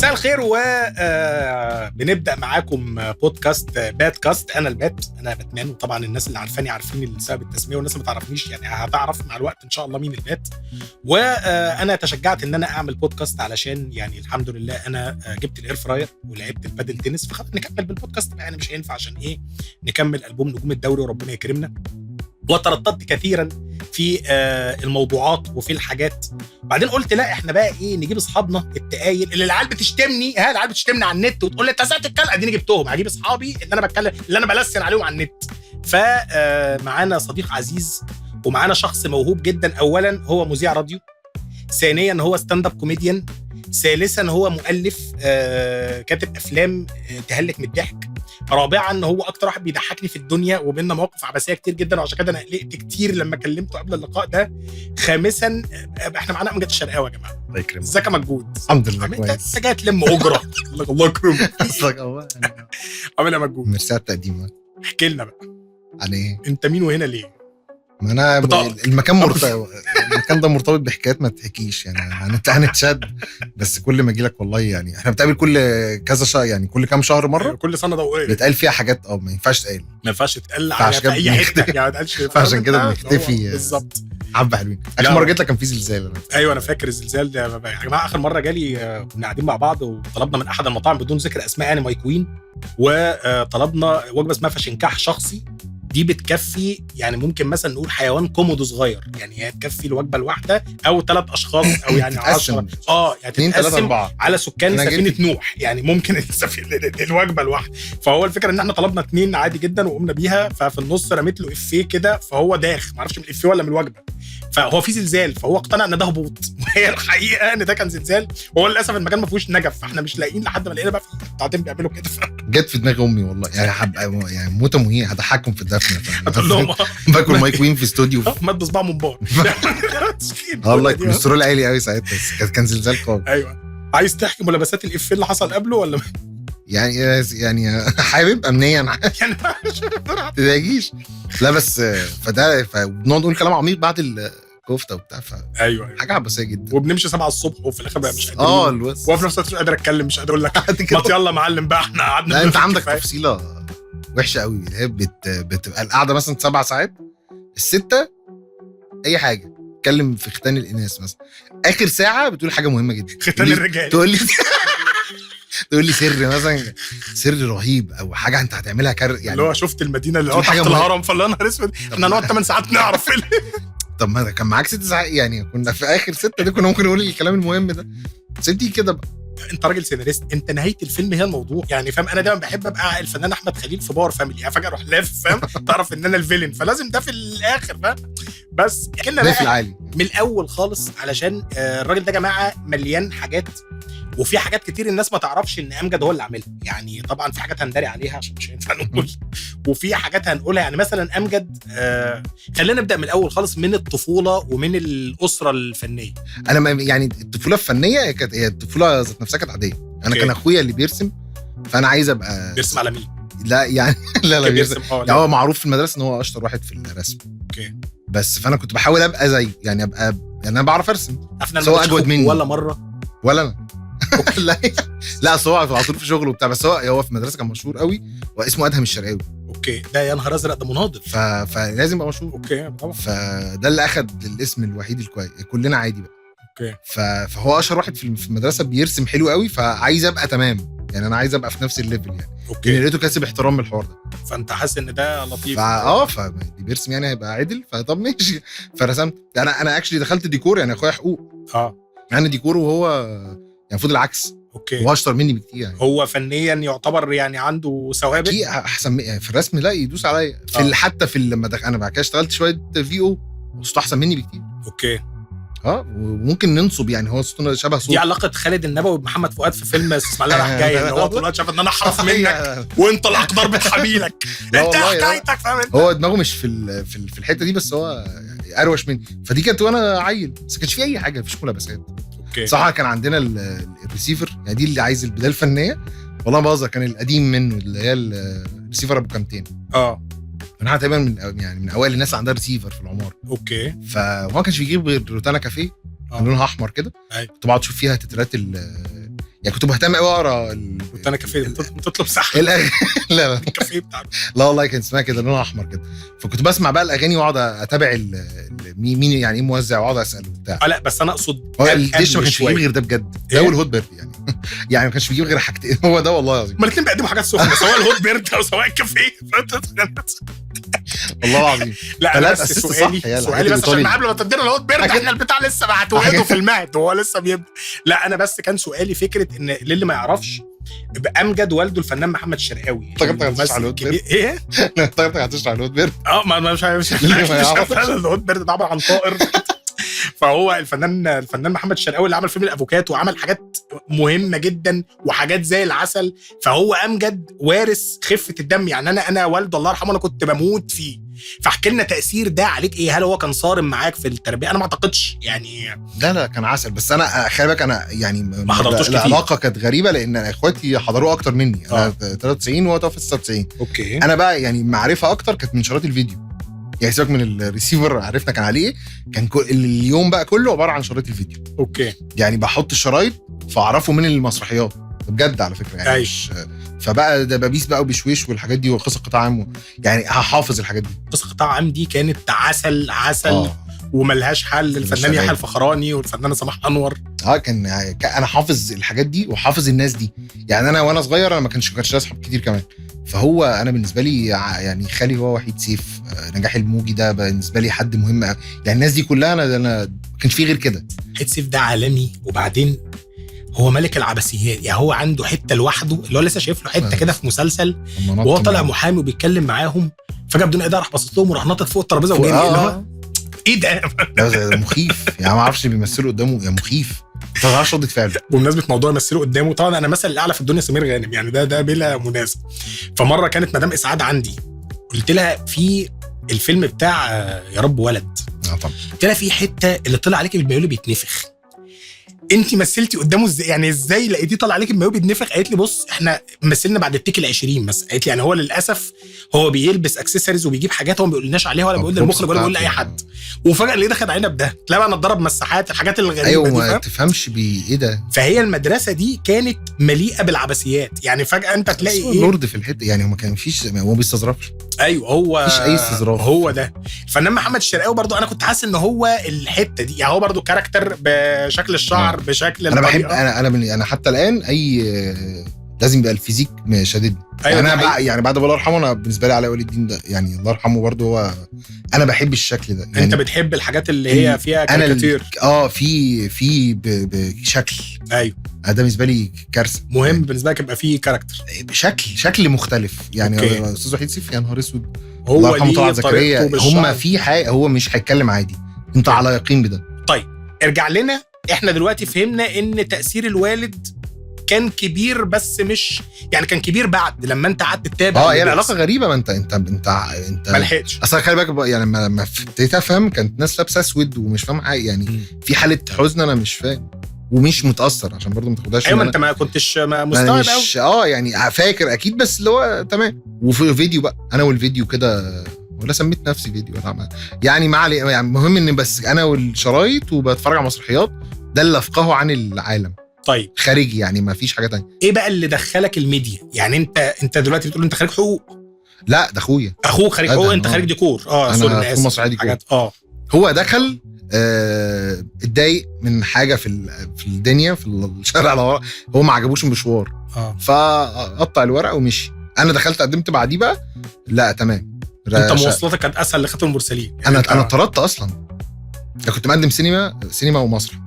مساء الخير وبنبدأ معاكم بودكاست باتكاست. أنا باتمان، وطبعا الناس اللي عارفاني عارفين السبب التسمية، والناس اللي ما تعرفنيش يعني هتعرف مع الوقت إن شاء الله مين البات. وأنا تشجعت إن أنا أعمل بودكاست علشان يعني الحمد لله أنا جبت الإير فراير ولعبت البادل تنس، فخلاص نكمل بالبودكاست يعني مش هينفع عشان إيه نكمل ألبوم نجوم الدوري وربنا يكرمنا. وترددت كثيرا في الموضوعات وفي الحاجات، بعدين قلت لا احنا بقى ايه نجيب اصحابنا التقايل اللي العيال بتشتمني، العيال بتشتمني على النت وتقول لي انت ازاي تتكلم، اديني جبتهم هجيب اصحابي اللي انا بتكلم اللي انا بلسن عليهم على النت. فمعانا صديق عزيز ومعانا شخص موهوب جدا. اولا هو مذيع راديو، ثانيا هو ستاند اب كوميديان، ثالثا هو مؤلف كاتب افلام تهلك من الضحك، رابعا هو اكتر واحد بيضحكني في الدنيا وبيننا مواقف عبثيه كتير جدا وعشان كده انا قلقت كتير لما كلمته قبل اللقاء ده. خامسا احنا معانا امجد الشرقاوي يا جماعه. الله يكرمك. ازيك يا مجهود؟ الحمد لله كويس. انت جاي تلم اجره. الله يكرمك. عامل يا مجهود؟ ميرسي على التقديم. احكي لنا بقى عن ايه؟ انت مين وهنا ليه؟ ما انا المكان ده مرتبط بحكايات ما تحكيش يعني هنتشد بس كل ما اجي لك والله يعني احنا بنتقابل كل كذا شهر يعني كل كام شهر مره، كل سنه ضوئيه بيتقال فيها حاجات ما ينفعش تتقال على في اي حته يعني ما تقالش. فعشان كده بنختفي بالظبط. حبه حلوين. اخر مره جيت لك كان في زلزال. ايوه انا فاكر الزلزال ده يا جماعه. اخر مره جالي كنا قاعدين مع بعض وطلبنا من احد المطاعم بدون ذكر اسماء يعني مايكوين، وطلبنا وجبه اسمها فشنكاح شخصي. دي بتكفي يعني ممكن مثلا نقول حيوان كومودو صغير، يعني هي تكفي الوجبه الواحده او 3 اشخاص او يعني 10 يعني 2 3 4 على سكان سفينه نوح يعني ممكن الوجبه الواحده. فهو الفكره ان احنا طلبنا 2 عادي جدا وقمنا بيها، ففي النص رميت له افيه كده فهو داخ ما اعرفش من الافيه ولا من الوجبه، فهو في زلزال فهو اقتنع ان ده هبوط وهي الحقيقه ان ده كان زلزال. وهو للاسف المكان ما فيهوش نجف، فاحنا مش لاقيين لحد ما لقينا بقى في قاعدين بيعملوا كده. جت في دماغ امي والله يعني موته مهيه هضحككم في الدفن. هتقول لهم باكل مايكوين في استوديو مد صباع منبار والله الكوليسترول عالي قوي ساعتها، بس كان زلزال قوي. ايوه عايز تحكي ملابسات الافيه اللي حصل قبله ولا يعني حابب امنيا يعني ما تضايقيش لا بس فبنقعد نقول كلام عميق بعد الكفته وبتاع ايوه حاجه عباسيه جدا، وبنمشي 7 الصبح وفي الاخر بقى مش قادرين وفي نفس الوقت مش قادر اتكلم مش قادر اقول لك ما يلا معلم بقى احنا قعدنا. لا انت عندك تفصيله وحشه قوي اللي هي بتبقى القعده مثلا 7 ساعات، الستة اي حاجه اتكلم في ختان الاناث مثلا، اخر ساعه بتقول حاجه مهمه جدا ختان الرجال، تقول لي سر مثلا سر رهيب او حاجه انت هتعملها يعني اللي هو شفت المدينه اللي هو تحت الهرم فالله نهار اسود احنا هنقعد 8 ساعات نعرف طب ما كان معاك 6 ساعات يعني كنا في اخر 6 دي كنا ممكن نقول الكلام المهم ده. سيبتي كده بقى. انت راجل سيناريست، انت نهايه الفيلم هي الموضوع يعني فاهم. انا دايما بحب ابقى الفنان احمد خليل في باور فاميلي يعني فجاه اروح لاف فاهم تعرف ان انا الفيلن فلازم ده في الاخر فاهم. بس كنا بقى من الاول خالص علشان الراجل ده يا جماعه مليان حاجات، وفي حاجات كتير الناس ما تعرفش ان امجد هو اللي عاملها يعني. طبعا في حاجات هندري عليها عشان مش هينفع نقول، وفي حاجات هنقولها يعني مثلا امجد خلينا نبدا من الاول خالص من الطفوله ومن الاسره الفنيه. انا يعني الطفوله الفنيه كانت هي الطفوله ذات نفسها كانت عاديه. انا كان اخويا اللي بيرسم فانا عايز ابقى بيرسم على مين؟ لا يعني لا بيرسم يعني هو معروف في المدرسه ان هو اشطر واحد في الرسم. اوكي بس فانا كنت بحاول ابقى زي يعني ابقى يعني انا بعرف ارسم سواء اجود مني ولا مره ولا انا لا هو على طول في شغله وبتاع، بس هو في مدرسه كان مشهور قوي واسمه ادهم الشرقاوي. اوكي ده يا نهار ازرق ده مناضل فلازم يبقى مشهور. اوكي طبعا فده اللي اخد الاسم الوحيد الكويس كلنا عادي بقى. اوكي فهو اشهر واحد في المدرسه بيرسم حلو قوي فعايز ابقى تمام يعني انا عايز ابقى في نفس الليفل يعني. اوكي لقيته كاسب احترام من الحوار ده فانت حاسس ان ده لطيف فدي بيرسم يعني هيبقى عادل فطب ماشي. فرسمت يعني انا اكشلي دخلت ديكور يعني اخويا حقوق يعني ديكور وهو يعني المفروض العكس. اوكي هو اشطر مني بكتير يعني. هو فنيا يعتبر يعني عنده سوابق احسن في الرسم لا يدوس عليا حتى في لما انا بعد كده اشتغلت شويه VO صوته احسن مني بكتير. اوكي وممكن ننصب يعني هو صوتنا شبه صوت. دي علاقه خالد النبوي ومحمد فؤاد في فيلم اسماعيليه رايح جاي ان هو طول شاف ان انا احرف منك وانت الاقدار بتحميلك انت حكايتك فاهم انت. هو دماغه مش في الحته دي بس هو يعني اروش مني. فدي كانت وانا عيل بس كانش في اي حاجه مفيش ملابسات. اوكي صح كان عندنا الريسيفر يعني دي اللي عايز البدايه الفنيه والله ما بهزر كان القديم منه اللي هي الريسيفر ابو كامتين. انا تقريبا من اوائل الناس عندها ريسيفر في العماره. اوكي فهو ما كانش بيجيب غير روتانا كافيه لونها احمر كده. كنت بقعد اشوف فيها تترات يعني كنت مهتم قوي اقرا كنت انا كافيه تطلب صح لا لا الكافيه بتاعنا. لا والله كان اسمها كده لونها احمر كده. فكنت بسمع بقى الاغاني واقعد اتابع مين يعني ايه موزع واقعد اساله وبتاع. لا بس انا اقصد هو الدش ما كانش بيجيب غير ده بجد. ده إيه؟ والهوت بيرد يعني يعني ما كانش بيجيب غير حاجتين. هو ده والله العظيم. ما الاثنين بيقدموا حاجات سخنه سواء الهوت بيرد او سواء الكافيه. والله العظيم. لا انا ثلاث بس أسيست سؤالي صح، هي سؤالي بس الإيطالي. عشان قبل ما تدينا الهوت بيرد احنا البتاع لسه بعتوه في المهد وهو لسه بيبدا. لا انا بس كان سؤالي فكره ان للي ما يعرفش امجد والده الفنان محمد الشرقاوي افتكرتك هتشرح الهوت بيرد. ايه افتكرتك هتشرح الهوت بيرد. ما مش اللي ما يعرفش. الهوت بيرد ده عباره عن طائر. فهو الفنان محمد الشرقاوي اللي عمل فيلم الافوكات وعمل حاجات مهمه جدا وحاجات زي العسل. فهو امجد وارث خفه الدم يعني. انا والده الله يرحمه انا كنت بموت فيه. فاحكي لنا تاثير ده عليك ايه؟ هل هو كان صارم معاك في التربيه؟ انا ما اعتقدش يعني. لا كان عسل. بس انا خلي بالك انا يعني ما حضرتوش كتير. العلاقه كانت غريبه لان اخواتي حضروه اكتر مني. انا 93 وهو توفى 96. اوكي. انا بقى يعني معرفه اكتر كانت من شرايط الفيديو. يعني سيبك من الريسيفر عرفنا كان عليه. كان اليوم بقى كله عباره عن شرايط الفيديو. اوكي. يعني بحط الشرايط فاعرفه من المسرحيات بجد على فكره يعني. مش فبقى دبابيس بقى وبشويش والحاجات دي وقصه قطاع عام يعني هحافظ الحاجات دي. قصه قطاع عام دي كانت عسل وملهاش حل. الفنان يحيى الفخراني والفنانه سماح انور. كان انا حافظ الحاجات دي وحافظ الناس دي. يعني انا وانا صغير انا ما كانش اصحاب كتير كمان. فهو انا بالنسبه لي يعني خالي هو وحيد سيف، نجاح الموجي ده بالنسبه لي حد مهم يعني. الناس دي كلها انا ما كانش في غير كده. وحيد سيف ده عالمي. وبعدين هو ملك العبثيات يعني. هو عنده حته لوحده اللي هو لسه شايف له حته كده في مسلسل وهو طالع محامي وبيتكلم معاهم فجاه بدون ايديه راح باصص لهم وراح نطت فوق الترابيزه وجاي اللي هو ايه ده مخيف يعني. ما اعرفش بيمثلوا قدامه يا مخيف. ما تعرفش ردة فعله. بمناسبه موضوع يمثلوا قدامه طبعا انا مثل الاعلى في الدنيا سمير غانم يعني. ده بلا منازع. فمره كانت مدام اسعاد عندي قلت لها في الفيلم بتاع يا رب ولد. طبعا. قلت لها في حته اللي طلع عليكي بالمايو بيتنفخ. انت مثلتي قدامه ازاي يعني؟ ازاي لقيتيه طالع عليكي المايو بيتنفخ؟ قالت لي بص احنا مثلنا بعد التيك ال20 مثلا. قالت لي يعني هو للاسف هو بيلبس اكسسوارز وبيجيب حاجات هو ما بيقولناش عليها ولا بيقول للمخرج ولا بيقول لاي حد. وفجاه اللي دخل علينا بده تلاقي بقى نضرب مساحات الحاجات الغريبه ايوه دي. ما تفهمش ايه ده. فهي المدرسه دي كانت مليئه بالعبثيات يعني. فجاه انت تلاقي ايه لورد في الحته يعني. ما كان فيش هو بيستظرفش. ايوه هو مفيش اي استظراف. هو ده الفنان محمد الشرقاوي برضو. انا كنت حاسس ان هو الحته دي يعني. هو برضو كاركتر بشكل الشعر بشكل انا بحب انا حتى الان لازم يبقى الفيزيك شاددني. أيوة يعني انا يعني بعد الله يرحمه انا بالنسبه لي علاء ولي الدين ده يعني الله يرحمه برضه هو انا بحب الشكل ده يعني. انت بتحب الحاجات اللي هي فيها كاريكاتير في بشكل. ايوه ده بالنسبه لي كارثه. مهم يعني بالنسبه لك يبقى فيه كاركتر شكل مختلف يعني. استاذ وحيد سيف يا نهار اسود. هو الله طلعت زكريا هم في حاجه هو مش هيتكلم عادي. انت على يقين بده. طيب ارجع لنا. احنا دلوقتي فهمنا ان تاثير الوالد كان كبير بس مش يعني كان كبير بعد لما انت قعدت تتابع. هي العلاقه غريبه. ما انت ما لحقتش اصلا. خلي بالك يعني لما ابتديت افهم كانت ناس لابسه اسود ومش فاهم حاجه يعني. في حاله حزن انا مش فاهم ومش متاثر عشان برضو ما تاخدهاش. ايوه انت ما كنتش مستوعب قوي. يعني فاكر اكيد بس اللي هو تمام. وفي فيديو بقى انا والفيديو كده ولا سميت نفسي فيديو ولا يعني ما علي يعني. المهم ان بس انا والشرايط وبتفرج على مسرحيات ده اللي افقهه عن العالم. طيب خارجي يعني ما فيش حاجه تانية. ايه بقى اللي دخلك الميديا يعني؟ انت دلوقتي بتقول انت خارج حقوق. لا ده اخويا. اخوك خارج حقوق. انت خارج ديكور. سوري انا اسف. مسرحيه ديكور. هو دخل اتضايق من حاجه في الدنيا في الشارع اللي هو ما عجبوش المشوار. فقطع الورقه ومشي. انا دخلت قدمت بعديه بقى. لا تمام. انت مواصلاتك كانت اسهل لخاتم المرسلين يعني. انا اتطردت اصلا. كنت مقدم سينما ومسرح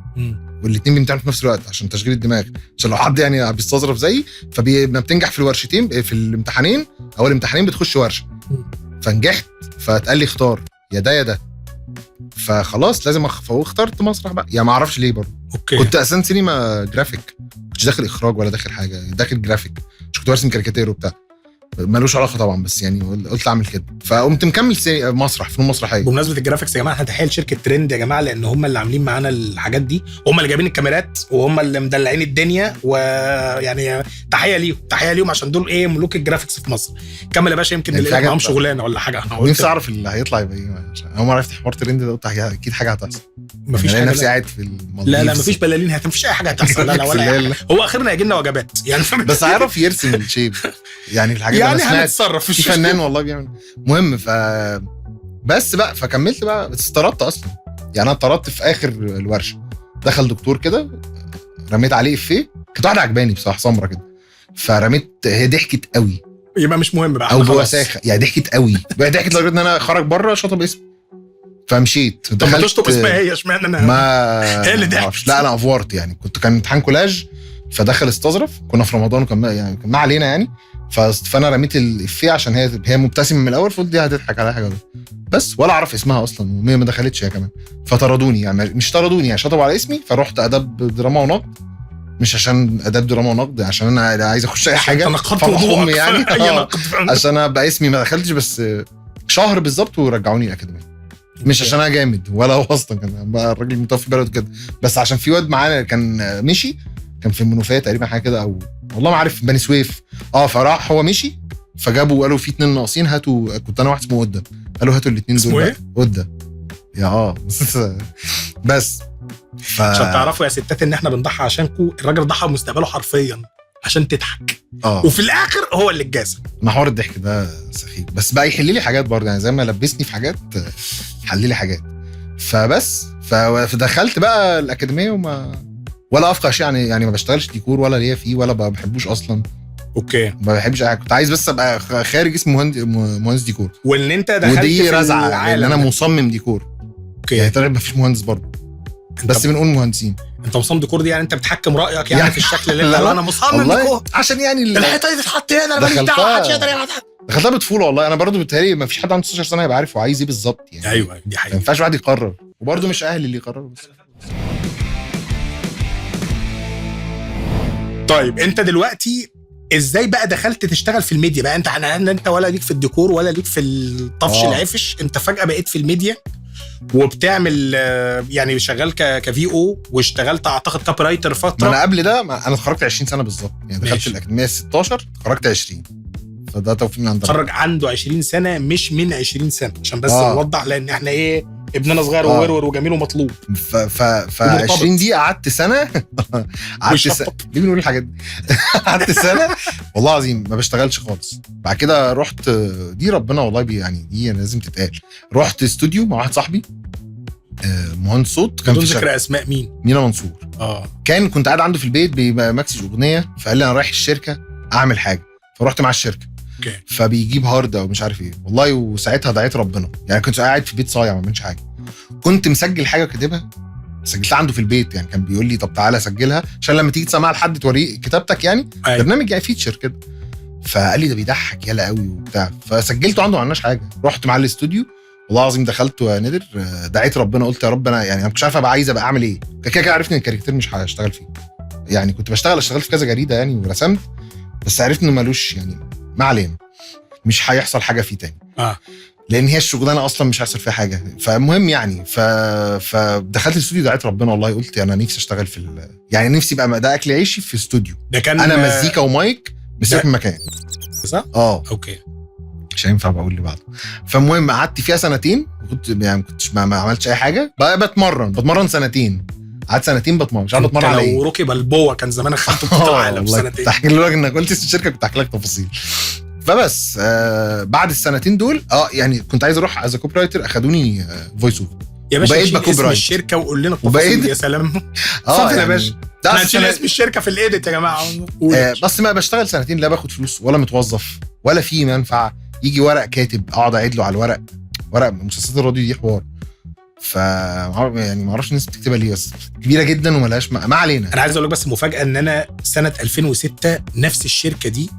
والاثنين بيمتحنوا في نفس الوقت عشان تشغيل الدماغ. عشان لو حد يعني بيستظرف زيي فما بتنجح في الورشتين في الامتحانين. اول امتحانين بتخش ورشه. فنجحت فاتقال لي اختار يا ده يا ده. فخلاص لازم اخترت مسرح بقى يعني. ما اعرفش ليه برضه. كنت اساسا سينما جرافيك. كنتش داخل اخراج ولا داخل حاجه. داخل جرافيك. مش كنت برسم كاريكاتير وبتاع. ملوش علاقه طبعا، بس يعني قلت اعمل كده، فقمت مكمل مسرح، فنون مسرحيه. بمناسبه الجرافيكس يا جماعه، هتحيل شركه ترند يا جماعه، لان هم اللي عاملين معانا الحاجات دي، هم اللي جايبين الكاميرات، وهم اللي مدلعين الدنيا، ويعني تحيه ليهم عشان دول ايه ملوك الجرافيكس في مصر. كمل يا باشا، يمكن يعني نلاقي معاهم شغلانه ولا حاجه. نفسي اعرف اللي هيطلع يبقى ايه. اول مره عرفت حوار ترند ده قلت اكيد حاجه هتحصل. مفيش يعني حاجه، نفسي قاعد في المالديف. لا مفيش بلالين مفيش اي حاجه هتحصل. لا ولا حاجة. هو اخرنا يجي لنا وجبات يعني بس هيعرف يرسم الشيب يعني الحاجات يعني انا هنتصرف في فنان والله بيعمل. مهم بس بقى فكملت بقى، بس طردت اصلا. يعني انا طردت في اخر الورشه، دخل دكتور كده رميت عليه افيه، كانت واحده عجباني بصراحه سمره كده، فرميت هي ضحكت قوي، يبقى مش مهم بقى او بوساخه يعني ضحكت قوي بقى، ضحكت لدرجه ان انا خرج بره شطب اسمي، فمشيت. طب ما تشطب اسمها هي، اشمعنى انا؟ ما هي اللي ضحكت. لا انا افورت يعني، كان امتحان كولاج فدخل استظرف، كنا في رمضان وكان يعني ما علينا يعني، فانا رميت الافيه عشان هي مبتسمه من الاول، فقلت دي هتضحك على حاجه بس، ولا اعرف اسمها اصلا، وهي ما دخلتش هي كمان، فطردوني يعني، مش طردوني يعني شطبوا على اسمي، فرحت اداب دراما ونقد، مش عشان اداب دراما ونقد عشان انا عايز اخش اي حاجه فرحهم يعني عشان ابقى اسمي ما دخلتش، بس شهر بالظبط ورجعوني الاكاديميه. مش عشان انا جامد ولا هو اصلا كان بقى الراجل متوفي بلد كده، بس عشان في واد معانا كان مشي، كان في المنوفيه تقريبا حاجه كده، او والله ما عارف بني سويف، فراح هو مشي، فجابوا قالوا في 2 ناقصين هاتوا، كنت انا واحد اسمه وده، قالوا هاتوا الاثنين دول ايه وده يا بس عشان تعرفوا يا ستات ان احنا بنضحي عشانكم، الراجل ضحى بمستقبله حرفيا عشان تضحك، وفي الاخر هو اللي اتجازى. محور الضحك ده سخيف، بس بقى يحل لي حاجات برضه يعني، زي ما لبسني في حاجات حل لي حاجات، فبس فدخلت بقى الاكاديميه ولا افقه شيء يعني ما بشتغلش ديكور ولا ليا فيه ولا ما بحبوش اصلا. اوكي ما بحبش اي حاجه، كنت عايز بس ابقى خارج اسم مهندس ديكور، وان انت دخلت ودي في رزعه العالم ان انا مصمم ديكور. اوكي يعني تقريبا ما فيش مهندس برضه، بس بنقول مهندسين. انت مصمم ديكور دي يعني انت بتحكم رايك يعني في الشكل اللي انت انا مصمم ديكور عشان يعني الحيطه دي تتحط هنا، انا ماليش دعوه، محدش يقدر يعمل حاجه. دخلتها بطفوله والله، انا برضه بتهيألي ما فيش حد عنده 16 سنه يبقى عارف هو عايز ايه بالظبط يعني. ايوه دي حقيقه، ما ينفعش واحد يقرر، وبرضه مش اهلي اللي يقرروا بس. طيب انت دلوقتي ازاي بقى دخلت تشتغل في الميديا بقى؟ انت ولا ليك في الديكور ولا ليك في الطفش العفش، انت فجأة بقيت في الميديا وبتعمل يعني شغال كفي او، واشتغلت اعتقد كاب رايتر فتره. انا قبل ده انا اتخرجت 20 سنه بالظبط يعني، دخلت الاكاديميه 16 اتخرجت 20، فده توفيق من عندنا. اتخرج عنده 20 سنه مش من 20 سنه عشان بس نوضح، لان احنا ايه ابننا صغير وورور وجميل ومطلوب. ف 20 دي قعدت سنه ليه بنقول الحاجات دي؟ قعدت سنه والله العظيم ما بشتغلش خالص. بعد كده رحت دي ربنا والله يعني دي لازم تتقال، رحت استوديو مع واحد صاحبي مهندس صوت، كان بدون ذكر اسماء. مينا منصور. كنت قاعد عنده في البيت بمكسج اغنيه، فقال لي انا رايح الشركه اعمل حاجه، فرحت مع الشركه. فبيجيب هارد او مش عارف ايه والله، وساعتها دعيت ربنا يعني، كنت قاعد في بيت صايع ما بعملش حاجه، كنت مسجل حاجه كاتبها، سجلتها عنده في البيت يعني، كان بيقول لي طب تعالى سجلها عشان لما تيجي تسمعها لحد توريه كتابتك يعني. برنامج يعني فيتشر كده، فقال لي ده بيضحك يالا قوي وبتاع، فسجلته عنده ما عملناش حاجه. رحت مع الاستوديو والله العظيم، دخلت ونادر دعيت ربنا، قلت يا رب انا يعني انا مش عارف ابقى عايز ابقى اعمل ايه، كده عرفني ان الكاركتير مش هشتغل فيه يعني، كنت اشتغلت في كذا جريده يعني ورسمت، بس عرفت انه مالوش يعني، ما علينا مش هيحصل حاجه فيه تاني لان هي الشغلانه اصلا مش هيحصل فيها حاجه. فالمهم يعني فدخلت الاستوديو دعيت ربنا والله، قلت انا نفسي اشتغل في يعني نفسي بقى ده اكل عيشي في استوديو، ده كان انا مزيكا ومايك مسك مكان صح. اوكي مش هينفع بقول اللي بعده. فالمهم قعدت فيها سنتين، كنت يعني ما عملتش اي حاجه بقى، بتمرن سنتين، قعدت سنتين بتمرن، مش عارف اتمرن على ايه. لو روكي بالبوه كان زمان خدت بطوله العالم سنتين. تحكي لك انك قلت الشركه كنت احكي لك تفاصيل. فبس بعد السنتين دول يعني كنت عايز اروح از كوب رايتر، اخدوني فويس اوفر يا باشا، شيل اسم الشركه وقول لنا التفاصيل. يا سلام يعني يا باشا، احنا هنشيل اسم الشركه في الايديت يا جماعه. بس ما بشتغل سنتين لا باخد فلوس ولا متوظف ولا في منفعه، يجي ورق كاتب اقعد اعيد له على الورق، ورق مسلسلات الراديو دي حوار، يعني ما اعرفش الناس بتكتبها ليه، بس كبيره جدا وملهاش ما علينا. انا عايز اقول لك بس مفاجاه، ان انا سنه 2006 نفس الشركه دي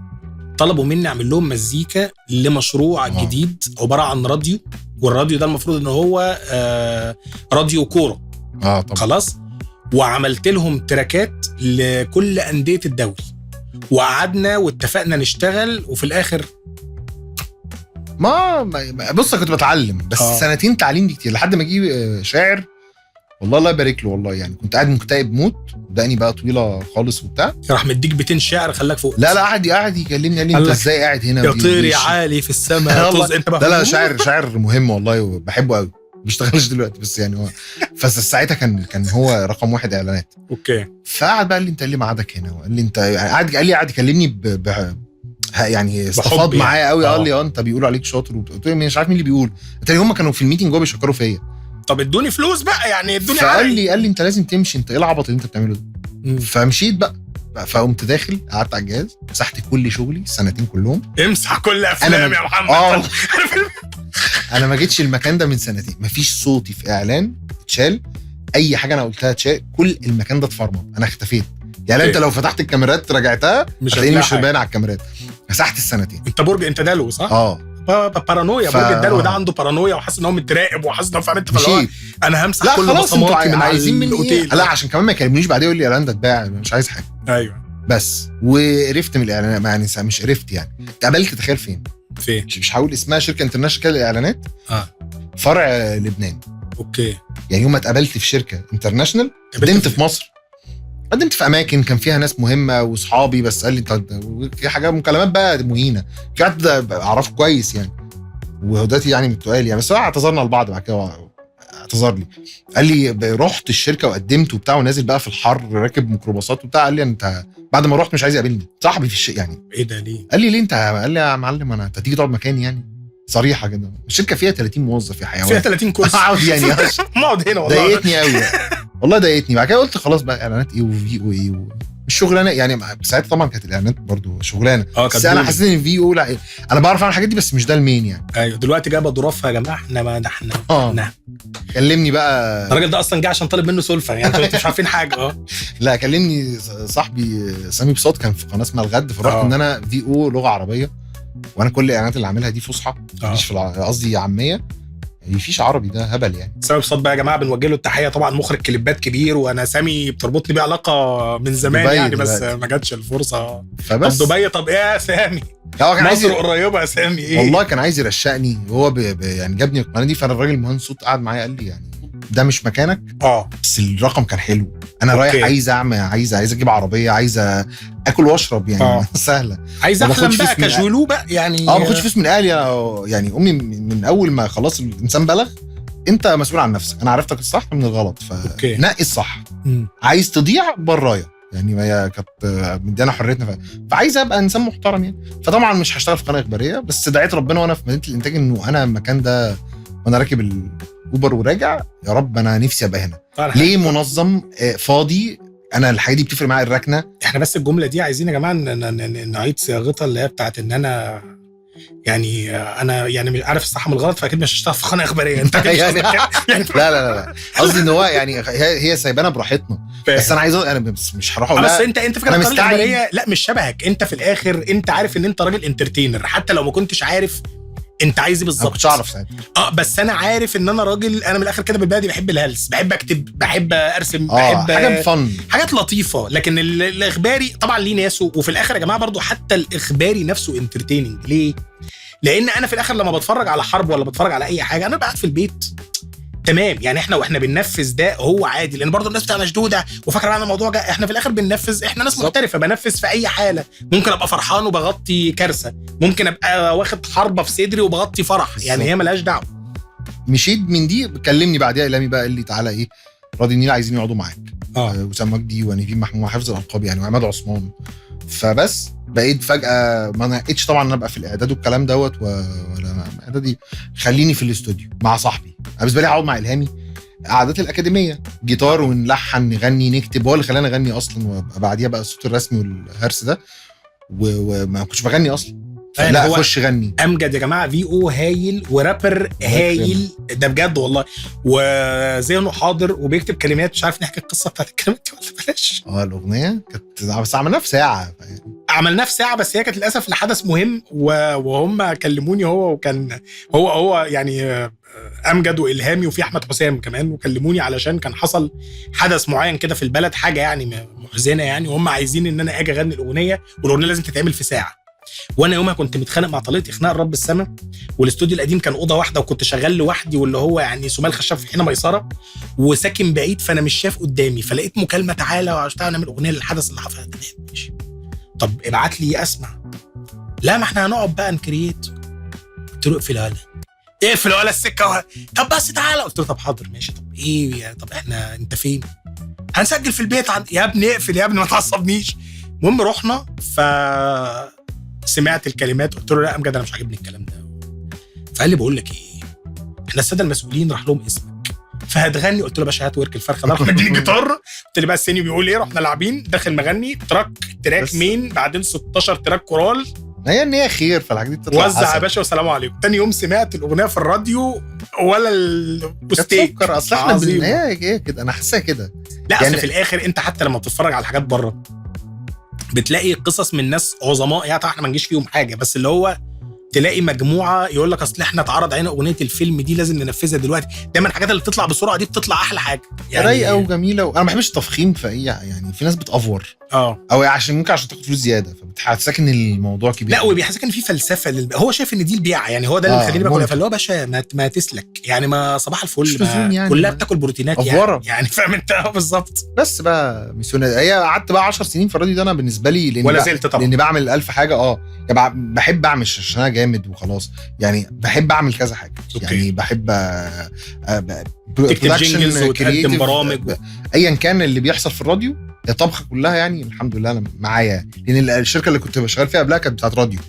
طلبوا مني اعمل لهم مزيكا لمشروع جديد عباره عن راديو، والراديو ده المفروض ان هو راديو كوره. طبعا. خلاص، وعملت لهم تراكات لكل انديه الدوري، وقعدنا واتفقنا نشتغل وفي الاخر بص كنت بتعلم بس سنتين تعليم دي كتير لحد ما اجيب شاعر والله الله يبارك له والله. يعني كنت قاعد مكتئب موت ودقني بقى طويله خالص وبتاع، راح مديك بيتين شعر خلاك فوق. لا قاعد يكلمني قال لي انت ازاي قاعد هنا يا طير يا عالي في السماء انت بقى. لا شاعر مهم والله وبحبه قوي، ما بيشتغلش دلوقتي بس يعني هو فساعتها كان هو رقم 1 اعلانات. اوكي. فقعد بقى قال لي انت اللي معادك هنا، وقال لي انت قاعد يكلمني يعني استفاض معايا قوي. قال لي انت بيقولوا عليك شاطر، قلت له مش عارف مين اللي بيقول، قال هم كانوا في الميتنج جوه بيشكروا فيا. طب ادوني فلوس بقى يعني ادوني. قال لي انت لازم تمشي، انت ايه العبط اللي انت بتعمله ده؟ فمشيت بقى فقمت داخل قعدت على الجهاز مسحت كل شغلي السنتين كلهم. امسح كل افلام يا محمد. انا ما جيتش المكان ده من سنتين، مفيش صوتي في اعلان اتشال، اي حاجه انا قلتها اتشال، كل المكان ده اتفرمط، انا اختفيت. يعني انت لو فتحت الكاميرات رجعتها هتلاقيني مش باين على الكاميرات. مسحت السنتين. انت برج انت دلو صح؟ بارانويا. برج الدلو ده عنده بارانويا وحاسس ان هو متراقب وحاسس ان هو فاهم. انت انا همسح كل بصماتي من عايزين مني لا عشان كمان ما يكلمنيش بعدين يقول لي اعلان ده اتباع، مش عايز حاجه. ايوه بس. وقرفت من الاعلانات، يعني مش قرفت يعني اتقابلت. تخيل فين مش هقول اسمها، شركه انترناشونال للاعلانات فرع لبنان. اوكي. يعني يوم ما اتقابلت في شركه انترناشونال قدمت في مصر، قدمت في اماكن كان فيها ناس مهمه واصحابي، بس قال لي في حاجه مكالمات بقى مهينه، في حد اعرفه كويس يعني وهداتي يعني من التقال يعني، بس اعتذرنا لبعض بعد كده اعتذر لي. قال لي رحت الشركه وقدمت وبتاع ونازل بقى في الحر راكب ميكروباصات وبتاع، قال لي انت بعد ما رحت مش عايز يقابلني صاحبي في الشيء يعني. ايه ده ليه؟ قال لي ليه انت؟ قال لي يا معلم انت هتيجي تقعد مكاني يعني صريحه كده، الشركه فيها 30 موظف يا حيوان، فيها 30 كرسي اقعد يعني اقعد هنا والله. ضايقتني قوي والله ضايقتني. بعد كده قلت خلاص بقى اعلانات ايه وفي او ايه الشغلانه يعني. ساعتها طبعا كانت الاعلانات برضو شغلانه بس انا حسيت ان في او لا انا بعرف اعمل الحاجات دي بس مش ده المين يعني. ايوه دلوقتي جايبه ظروفها يا جماعه احنا ما احنا كلمني بقى الراجل ده اصلا جه عشان طالب منه سلفه يعني انتوا مش عارفين حاجه. لا كلمني صاحبي سامي بساط كان في قناه اسمها الغد، فرحت ان انا في او لغه عربيه وانا كل الاعلانات اللي عاملها دي فصحى مش في قصدي عاميه، مفيش عربي، ده هبل يعني. سامي بساط بقى يا جماعه بنوجه له التحيه، طبعا مخرج كليبات كبير وانا سامي بتربطني بيه علاقه من زمان يعني بس ما جاتش الفرصه. فبس طب دبي طب ايه يا سامي؟ كان مصر قريبه يا سامي ايه؟ والله كان عايز يرشقني وهو يعني جابني القناه دي. فانا الراجل المهندس صوت قعد معايا قال لي يعني ده مش مكانك بس الرقم كان حلو، انا رايح عايز اعمل عايز اجيب عربيه، عايز اكل واشرب يعني سهله، عايز احلم بقى كجولو بقى يعني ما باخدش فلوس من اهلي يعني امي من اول ما خلاص الانسان بلغ انت مسؤول عن نفسك، انا عرفتك الصح من الغلط فنقي الصح. عايز تضيع برايا يعني، ما هي كانت مدينا حريتنا فعايز ابقى انسان محترم يعني. فطبعا مش هشتغل في قناه اخباريه، بس دعيت ربنا وانا في مدينه الانتاج انه انا المكان ده وانا راكب الاوبر وراجع يا رب انا نفسي ابقى هنا. ليه منظم فاضي، انا الحاجه دي بتفرق معايا الركنه. احنا بس الجمله دي عايزين يا جماعه نعيد صياغتها اللي هي بتاعت ان انا يعني انا يعني مش عارف الصح من الغلط، فاكيد مش هشتغل في قناه اخباريه انت يعني لا قصدي ان هو يعني هي سايبانا براحتنا بس انا عايز انا بس مش هروح اقول بس انت في قناه اخباريه لا مش شبهك، انت في الاخر انت عارف ان انت راجل انترتينر حتى لو ما كنتش عارف انت عايز ايه بالظبط. مش عارف ساعتها بس انا عارف ان انا راجل، انا من الاخر كده بالبلدي بحب الهلس، بحب اكتب، بحب ارسم، بحب حاجات فن، حاجات لطيفه. لكن الاخباري طبعا ليه ناسه، وفي الاخر يا جماعه برضو حتى الاخباري نفسه انترتيننج. ليه؟ لان انا في الاخر لما بتفرج على حرب ولا بتفرج على اي حاجه انا قاعد في البيت تمام يعني، واحنا بننفذ ده هو عادي، لان برضو الناس بتبقى مشدوده وفاكره عن الموضوع ده. احنا في الاخر بننفذ، احنا ناس محترفه، بننفذ في اي حاله. ممكن ابقى فرحان وبغطي كارثه، ممكن ابقى واخد حربه في صدري وبغطي فرح يعني، هي ملهاش دعوه. مشيت من دي كلمني بعديها اعلامي بقى قال لي تعالى ايه راضي النيل عايزين يقعدوا معاك. وسام مجدي ونيفين محمود وحافظ الالقاب يعني وعماد عثمان. فبس بقيت فجاه ما نقيتش طبعا انا ابقى في الاعداد والكلام دوت ولا اعدادي، خليني في الاستوديو مع صاحبي. بالنسبه لي اقعد مع الهامي قعدات الاكاديميه جيتار ونلحن نغني نكتب، هو اللي خلاني اغني اصلا، وبعديها بقى الصوت الرسمي والهرس ده وما كنتش بغني اصلا. لا خش غني. امجد يا جماعه في او هايل ورابر هايل ده بجد والله، وذهنه حاضر وبيكتب كلمات. مش عارف نحكي القصه بتاعت الكلمات دي ولا بلاش؟ الاغنيه كانت بس عملناها في ساعه، عملناها في ساعه، بس هي كانت للاسف لحدث مهم وهم كلموني هو، وكان هو يعني امجد والهامي وفي احمد حسام كمان، وكلموني علشان كان حصل حدث معين كده في البلد، حاجه يعني محزنه يعني، وهم عايزين ان انا اجي اغني الاغنيه، والاغنيه لازم تتعمل في ساعه. وانا يومها كنت متخانق مع طليقتي خناق رب السما، والاستوديو القديم كان اوضه واحده، وكنت شغال لوحدي، واللي هو يعني سمال خشاب في حين ميسره، وساكن بعيد، فانا مش شايف قدامي، فلقيت مكالمه تعالى واشتغل نعمل اغنيه للحدث اللي حصل. ماشي، طب ابعت لي اسمع. لا ما احنا هنقعد بقى نكرييت. قلت له اقفل ولا السكه طب بس تعالى. قلت له طب حاضر ماشي. طب ايه طب احنا انت فين؟ هنسجل في البيت يا ابني اقفل يا ابني ما تعصبنيش. المهم رحنا، سمعت الكلمات، قلت له لا امجد انا مش عاجبني الكلام ده. فقال لي بقول لك ايه، احنا الساده المسؤولين راح لهم اسمك فهتغني. قلت له باشا هات ورك الفرخه ده. راح مديني الجيتار، قلت لي بقى السينيو بيقول ايه، رحنا لاعبين داخل مغني تراك مين، بعدين 16 تراك كورال، هي ان هي خير، فالحاجات دي بتطلع وزع يا باشا والسلام عليكم. تاني يوم سمعت الاغنيه في الراديو ولا البوستيك. اصل احنا هي كده، انا حاسسها كده. لا يعني في الاخر انت حتى لما بتتفرج على حاجات بره بتلاقي قصص من ناس عظماء، يعني احنا ما نجيش فيهم حاجه، بس اللي هو تلاقي مجموعه يقول لك اصل احنا اتعرض علينا اغنيه الفيلم دي لازم ننفذها دلوقتي. دايما الحاجات اللي بتطلع بسرعه دي بتطلع احلى حاجه يعني، رايقه وجميله. انا ما بحبش التفخيم في اي، يعني في ناس بتافور او عشان ممكن عشان تاخد فلوس زياده فبتحسسك ان الموضوع كبير. لا وبيحسسك ان في فلسفه هو شايف ان دي البيعه، يعني هو ده اللي مخليني باكل. فاللي هو باشا ما تسلك يعني، ما صباح الفل يعني كلها بتاكل بروتينات يعني فاهم انت بالظبط. بس بقى ميسيونير هي قعدت بقى 10 سنين في الراديو ده. انا بالنسبه لي ولا زلت طبعا لاني بعمل 1000 حاجه. يعني بحب اعمل عشان انا جامد وخلاص، يعني بحب اعمل كذا حاجه. يعني بحب تكتب جينجلز وتقدم برامج ايا كان اللي بيحصل في الراديو. الطبخه كلها يعني الحمد لله انا معايا، لان الشركه اللي كنت بشتغل فيها قبلها كانت بتاعت راديو.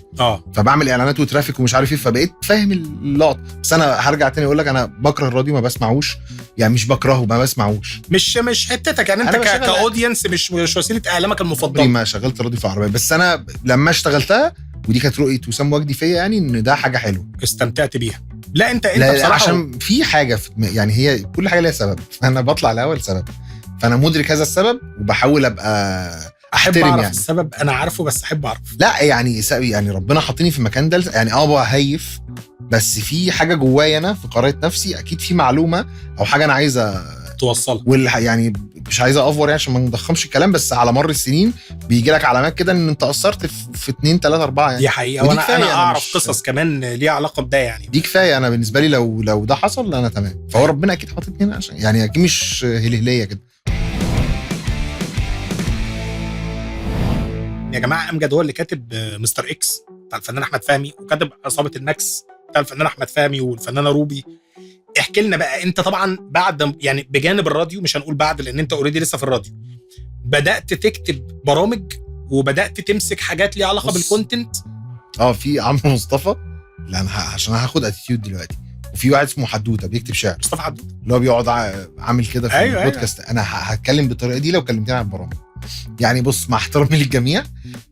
فبعمل اعلانات وترافيك ومش عارف ايه، فبقيت فاهم اللقطه. بس انا هرجع تاني اقول لك انا بكره الراديو، ما بسمعوش. يعني مش بكرهه، ما بسمعوش. مش حتتك يعني، انت كاودينس مش وسيله اعلامك المفضله. ما شغلت راديو في العربيه، بس انا لما اشتغلتها ودي كانت رؤيه وسام وجدي فيا، يعني ان ده حاجه حلوه استمتعت بيها. لا انت بصراحه عشان في حاجه يعني هي كل حاجه ليها سبب، فانا بطلع الاول سبب، فانا مدرك هذا السبب وبحاول ابقى احب اعرف يعني. السبب انا عارفه بس احب اعرف. لا يعني ربنا حاطيني في المكان ده يعني بهيف، بس في حاجه جوايا انا في قراءه نفسي، اكيد في معلومه او حاجه انا عايزه توصلها. يعني مش عايزه افور يعني عشان ما نضخمش الكلام، بس على مر السنين بيجي لك علامات كده ان انت قصرت في 2 3 4 يعني. دي حقيقه، وانا اعرف قصص كمان ليها علاقه بده يعني. دي كفايه انا بالنسبه لي، لو ده حصل انا تمام. فهو ربنا اكيد حاططني هنا عشان يعني اكيد مش هلهليه كده. يا جماعه امجد هو اللي كاتب مستر اكس بتاع الفنان احمد فهمي، وكاتب عصابه الماكس بتاع الفنان احمد فهمي والفنانه روبي. احكي لنا بقى انت طبعا بعد يعني بجانب الراديو، مش هنقول بعد لان انت اوريدي لسه في الراديو، بدات تكتب برامج وبدات تمسك حاجات ليها علاقه بالكونتنت. في عمرو مصطفى، لان عشان هاخد اتيتيود دلوقتي، وفي واحد اسمه حدوته بيكتب شعر. مصطفى حدوته اللي هو بيقعد عامل كده في البودكاست. انا هتكلم بالطريقه دي لو كلمتني عن البرامج. يعني بص، مع احترامي للجميع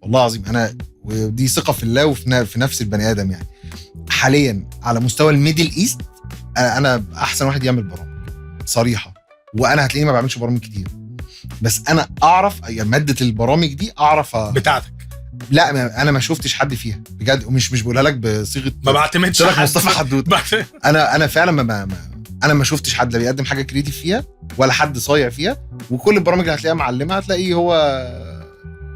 والله العظيم، انا ودي ثقه في الله وفي نفس البني ادم، يعني حاليا على مستوى الميدل ايست انا احسن واحد يعمل برامج صريحه. وانا هتلاقيني ما بعملش برامج كتير، بس انا اعرف يعني ماده البرامج دي اعرف بتاعتك. لا انا ما شفتش حد فيها بجد، ومش بقولها لك بصيغه ما بعتمدش على مصطفى حدوته. انا فعلا انا ما شفتش حد لا بيقدم حاجه كريتيف فيها ولا حد صايع فيها، وكل البرامج اللي هتلاقيها معلمه هتلاقيه هو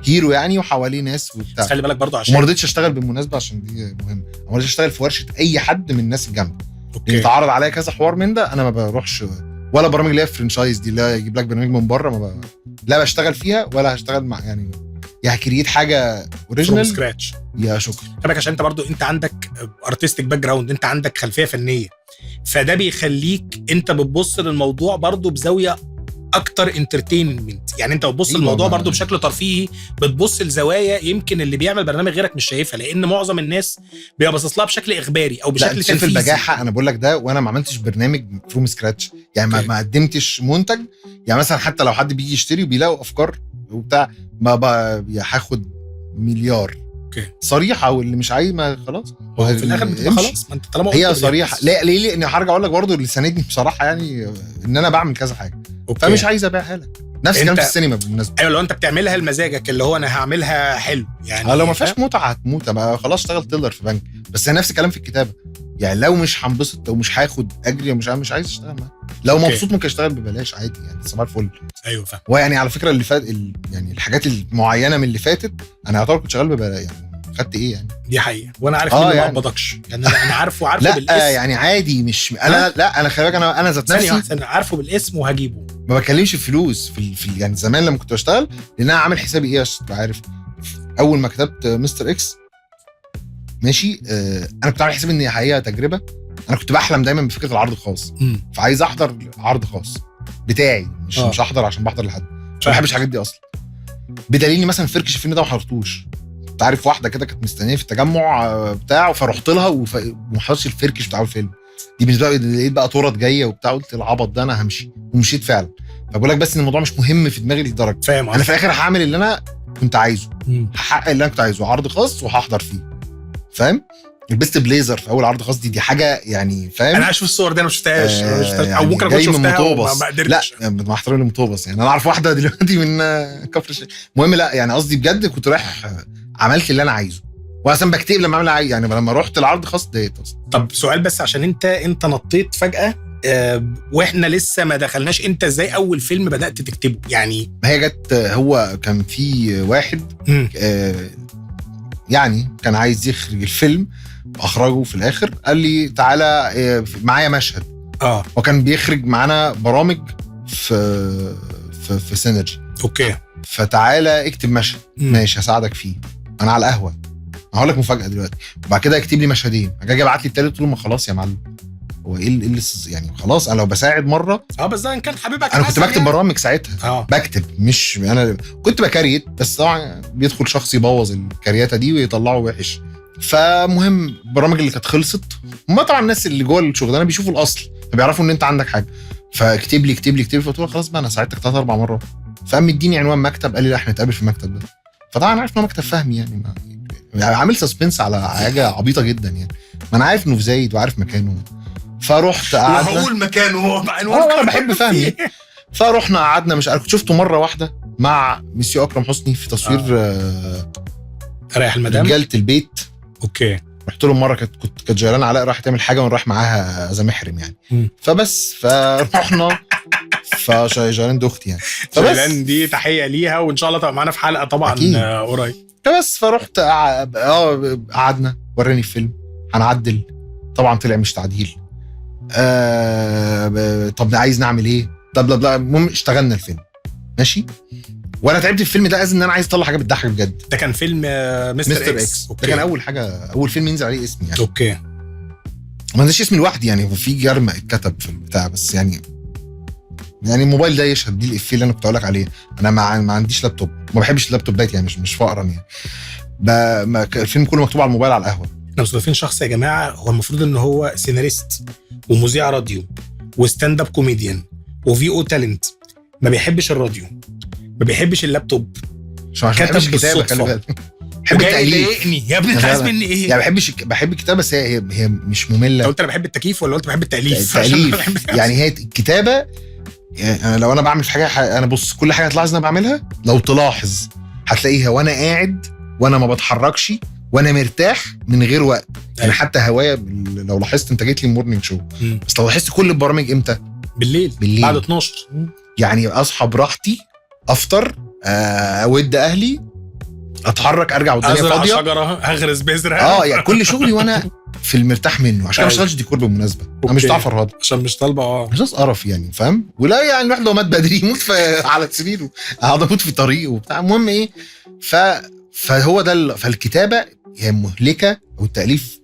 هيرو يعني، وحواليه ناس وبتاع. خلي بالك برضو عشان ما رضيتش اشتغل بالمناسبه عشان دي مهمه، ما رضيتش اشتغل في ورشه اي حد من الناس الجامده. يتعرض عليا كذا حوار من ده، انا ما بروحش ولا برامج اللي هي فرانشايز دي اللي يجيب لك برنامج من بره، لا بشتغل فيها ولا هشتغل مع يعني يا هكريت حاجه اوريجينال فروم سكراتش. يا شكرا. خلي عشان انت برضو انت عندك ارتستيك باك جراوند، انت عندك خلفيه فنيه، فده بيخليك انت بتبص للموضوع برضو بزاويه اكتر انترتينمنت. يعني انت بتبص للموضوع برضو بشكل ترفيهي، بتبص لزوايا يمكن اللي بيعمل برنامج غيرك مش شايفها، لان معظم الناس بيبقى باصص لها بشكل اخباري او بشكل تنفيذي. البجاحه انا بقول لك ده، وانا ما عملتش برنامج فروم سكراتش يعني. ما قدمتش منتج يعني. مثلا حتى لو حد بيجي يشتري وبيلاقوا افكار وبتاع، ما هاخد مليار اوكي صريحه، واللي مش عايز ما خلاص في الاخر بتبقى امشي. خلاص، ما انت طالما هي قلت صريحه. لا ليه لان هرجع اقول لك برضه اللي ساندني بصراحه يعني ان انا بعمل كذا حاجه، أوكي. فمش عايز ابيعها لك. نفس الكلام في السينما بالمناسبه. ايوه لو انت بتعملها لمزاجك اللي هو انا هعملها حلو يعني لو ما فيهاش متعه هتموت بقى خلاص، اشتغل تيلر في بنك. بس هي نفس الكلام في الكتابه، يعني لو مش هنبسط او مش هاخد اجري مش عايز اشتغل معاه. لو أوكي. مبسوط ممكن اشتغل ببلاش عادي يعني، صباح الفل. ايوه فاهم. ويعني على فكره اللي فات يعني الحاجات المعينه من اللي فاتت انا يعتبر كنت شغال ببلاش يعني، خدت ايه يعني. دي حقيقه، وانا عارف ان يعني. ما قبضكش يعني، انا عارفه لا بالاسم. يعني عادي، مش انا لا انا خلي بالك انا ذات ثانيه نفسي واحده، عارفه بالاسم وهجيبه. ما بكلمش فلوس في يعني زمان لما كنت بشتغل، لان انا عامل حسابي ايه عشان تبقى عارف. اول ما كتبت مستر اكس ماشي، انا كنت عامل حسابي ان هي تجربه. انا كنت بحلم دايما بفكره العرض الخاص، فعايز احضر عرض خاص بتاعي، مش احضر عشان بحضر لحد، مش بحبش الحاجات دي اصلا. بدليل مثلا فركش الفيلم ده ما حضرتوش. انت عارف واحده كده كانت مستنيه في التجمع بتاعه، فرحت لها وما حضرتش الفركش بتاع الفيلم. دي بالنسبه لي لقيت بقى تورط جايه وبتاع، قلت العبط ده انا همشي، ومشيت فعلا. فبقول لك بس ان الموضوع مش مهم في دماغي لدرجه، فاهم. انا في الاخر هعمل اللي انا كنت عايزه، هحقق اللي انا كنت عايزه، عرض خاص وهحضر فيه. فاهم؟ البست بليزر في اول عرض خاص دي حاجه يعني، فاهم؟ انا عايش في الصور دي، انا ما شفتهاش يعني او ممكن اكون شفتها وما قدرتش. لا مع احترامي لمطوبس يعني، انا اعرف واحده دلوقتي من كفر الشيخ. المهم لا يعني قصدي بجد كنت رايح عملت اللي انا عايزه، واصلا بكتئب لما اعمل يعني لما رحت العرض خاص ديت اصلا. طب سؤال بس، عشان انت نطيت فجاه واحنا لسه ما دخلناش، انت ازاي اول فيلم بدات تكتبه يعني؟ ما هي جت، هو كان في واحد يعني كان عايز يخرج الفيلم، اخرجه في الاخر قال لي تعالى معايا مشهد. وكان بيخرج معانا برامج في سينرجي. اوكي. فتعالى اكتب مشهد. ماشي هساعدك فيه، انا على القهوه هقول لك مفاجاه دلوقتي. وبعد كده اكتب لي مشهدين، اجي ابعت لي التالت قلت له ما خلاص يا معلم، هو ايه اللي يعني خلاص انا لو بساعد مره. بس ده ان كان حبيبك، انا كنت بكتب يعني برامج ساعتها. بكتب، مش انا كنت بكريت، بس طبعا بيدخل شخص يبوظ الكرياته دي ويطلعه وحش. فمهم البرامج اللي كانت خلصت، هم طبعا الناس اللي جوه الشغلانه بيشوفوا الاصل، فبيعرفوا ان انت عندك حاجه. فاكتب لي فقلت له خلاص بقى انا ساعدتك 3-4 مرات. فقام مديني عنوان مكتب، قال لي لا احنا نتقابل في المكتب ده. فطبعا عارف انه مكتب فهمي يعني عامل سسبنس على حاجه عبيطه جدا يعني، ما انا عارف انه في زايد وعارف مكانه. فرحت قعدنا، وهقول مكانه هو انا بحب فهمي. فرحنا قعدنا، مش عارف، شفته مره واحده مع مسيو اكرم حسني في تصوير رايح المدام رجاله البيت. اوكي. رحت له مره كانت جيران علاء راح تعمل حاجه وانا رايح معاها زي محرم يعني. فبس فرحنا فجيران دي اختي يعني. جيران دي تحيه ليها، وان شاء الله تبقى معانا في حلقه طبعا قريب. بس فرحت قعدنا، وراني الفيلم هنعدل، طبعا طلع مش تعديل. طب عايز نعمل ايه؟ طب لا المهم اشتغلنا الفيلم ماشي. وانا تعبت في الفيلم ده، ان انا عايز اطلع حاجه بتضحك بجد. ده كان فيلم مستر اكس. ده كان اول حاجه، اول فيلم ينزل عليه اسمي يعني. اوكي. ما عنديش اسمي لوحدي يعني، في جرم اتكتب في البتاع، بس يعني الموبايل ده يشهد دي الافيه اللي انا كنت اقول لك عليه. انا ما عنديش لابتوب، ما بحبش اللابتوبات يعني، مش فقرا يعني. الفيلم كله مكتوب على الموبايل على القهوه. احنا مستضيفين شخص يا جماعه هو المفروض ان هو سيناريست ومذيع راديو وستاند اب كوميديان وفي او تالنت، ما بيحبش الراديو، ما بيحبش اللابتوب، مش عشان كتب الكتابه، خلي بالك. بحب التأليف يا ابني، انت عايز مني ايه يعني؟ بحب الكتابه، بس هي مش ممله. قلت انا بحب التكييف ولا قلت بحب التأليف؟ يعني هي الكتابه يعني، أنا لو انا بعمل في حاجه، انا بص كل حاجه تلاحظ انا بعملها، لو تلاحظ هتلاقيها وانا قاعد وانا ما بتحركش وانا مرتاح من غير وقت يعني. حتى هوايه لو لاحظت انت جيت لي مورنينج شو، بس لو لاحظت كل البرامج امتى؟ بالليل بعد 12 يعني. اصحى براحتي، افطر، اود اهلي، اتحرك، ارجع والدنيا فاضيه، شجره، هغرس بذره. يعني كل شغلي وانا في المرتاح منه، عشان ما اشتغلش ديكور بالمناسبه. انا مش بتاع فرهده، عشان مش طالبه مش قرف يعني، فاهم؟ ولا يعني الواحد لو مات بدري يموت على سريره، هقعد اموت في طريقه وبتاع. المهم ايه، فهو ده فالكتابه هي مهلكه، والتاليف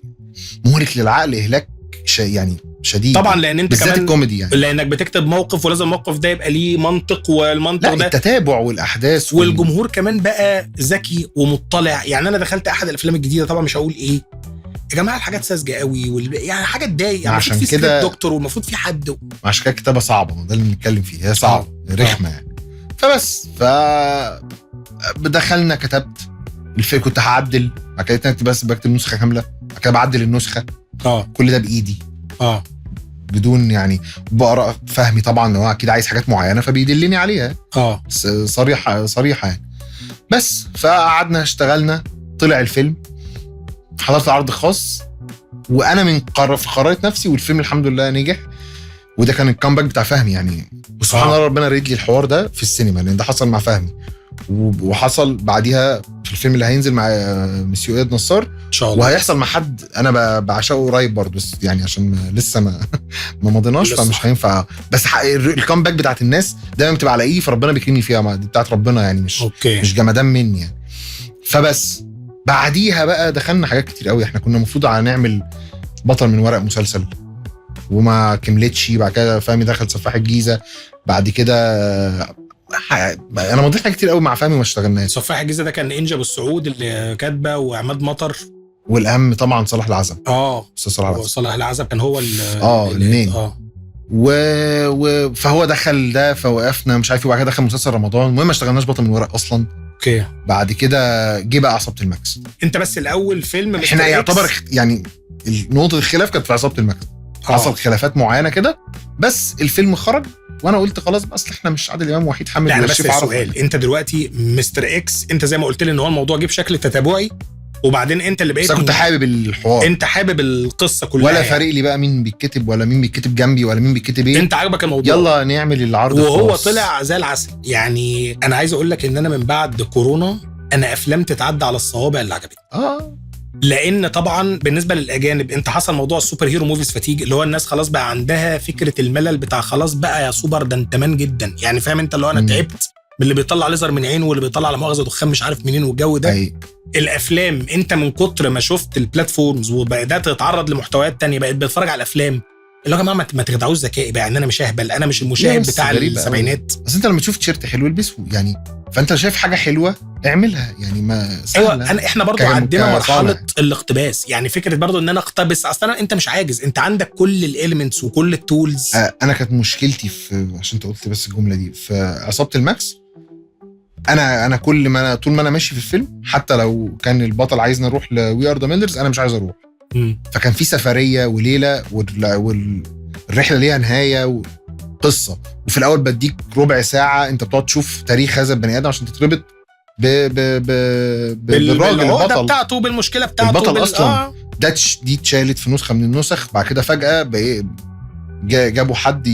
مهلك للعقل اهلاك يعني شديد طبعا، لان انت بالذات كمان الكوميدي يعني، لانك بتكتب موقف ولازم الموقف ده يبقى ليه منطق، والمنطق ده التتابع والاحداث والجمهور كمان بقى ذكي ومطلع يعني. انا دخلت احد الافلام الجديده، طبعا مش هقول ايه يا جماعه، الحاجات ساذجه قوي يعني حاجه تضايق يعني. عشان في كده دكتور والمفروض في حد عشان كده الكتابه صعبه، ده اللي بنتكلم فيه، هي صعبه رخمه يعني. فبس دخلنا كتبت الفيلم كنت هعدل، بعد كده بس بكتب نسخه كامله، بعد كده بعدل النسخه. كل ده بايدي بدون يعني بقرا فهمي طبعا، هو اكيد عايز حاجات معينه فبيدلني عليها. صريحه يعني. بس فقعدنا اشتغلنا، طلع الفيلم، حضرت عرض خاص، وانا من قررت نفسي، والفيلم الحمد لله نجح. وده كان الكامباك بتاع فهمي يعني. وسبحان الله ربنا ريد لي الحوار ده في السينما، لان ده حصل مع فهمي، وحصل بعديها في الفيلم اللي هينزل مع مسيو اياد نصار ان شاء الله، وهيحصل مع حد انا بعشقه قريب برضه، بس يعني عشان لسه ما مضيناش فمش هينفع. بس الكامباك بتاعت الناس دايما بتبقى على ايدي، فربنا بيكرمني فيها، دي بتاعت ربنا يعني، مش جمدان مني يعني. فبس بعديها بقى دخلنا حاجات كتير قوي. احنا كنا المفروض نعمل بطل من ورق مسلسل وما كملتش. بعد كده فهمي دخل سفاح الجيزه، بعد كده انا مضيت حاجات كتير قوي مع فهمي وما اشتغلناش. سفاح الجيزه ده كان انجا بالسعود اللي كاتبه، وعماد مطر، والاهم طبعا صلاح العزب. صلاح العزب كان هو المين. فهو دخل ده فوقفنا مش عارف، وبعد كده دخل مسلسل رمضان. المهم ما اشتغلناش بطل من ورق اصلا. بعد كده جه بقى عصابة الماكس. انت بس الاول فيلم احنا يعتبر يعني نقطة الخلاف كانت في عصابة الماكس. حصل خلافات معينة كده، بس الفيلم خرج وانا قلت خلاص بقى، اصل احنا مش عادل امام وحيد حامد ولا الشيف عرب. انت دلوقتي مستر اكس، انت زي ما قلت لي ان هو الموضوع جه بشكل تتابعي، وبعدين انت اللي بقيت، بس كنت حابب الحوار، انت حابب القصه كلها، ولا فارق لي بقى مين بيتكتب ولا مين بيتكتب جنبي ولا مين بيتكتب ايه. انت عاجبك الموضوع، يلا نعمل العرض. وهو خلاص طلع زي العسل يعني. انا عايز اقول لك ان انا من بعد كورونا انا افلام تتعدى على الصوابع اللي عجبتني. لان طبعا بالنسبه للاجانب انت حصل موضوع السوبر هيرو موفيز فاتيج، اللي هو الناس خلاص بقى عندها فكره الملل بتاع خلاص بقى يا سوبر ده انت مان جدا يعني، فاهم انت اللي هو انا تعبت من اللي بيطلع ليزر من عينه واللي بيطلع على مؤاخذه دخان مش عارف منين والجو ده. الافلام انت من كتر ما شفت البلاتفورمز وبدات تتعرض لمحتويات تانية، بقيت بتتفرج على الافلام اللي يا جماعه ما تخدعوش ذكائي بقى، يعني انا مش اهبل، انا مش المشاهد بتاع السبعينات. بس انت لما تشوف تيشيرت حلو البسه يعني، فانت شايف حاجه حلوه اعملها يعني، ما ايوه. احنا برضو عندنا مرحله الاقتباس يعني، فكره برضو ان انا اقتبس. اصلا انت مش عاجز، انت عندك كل الاليمنتس وكل التولز. انا كانت مشكلتي في، عشان انت قلت بس الجمله دي، في عصابه الماكس. انا كل ما طول ما انا ماشي في الفيلم، حتى لو كان البطل عايزنا نروح لوي ار ذا ميلرز انا مش عايز اروح. فكان في سفريه وليله، والرحله ليها نهايه وقصه، وفي الاول بديك ربع ساعه انت بتقعد تشوف تاريخ هذا البني ادم عشان تتربط بالراجل البطل بتاعته، بالمشكله بتاعته، البطل اصلا. دي اتشالت في نسخه من النسخ. بعد كده فجاه جابوا حد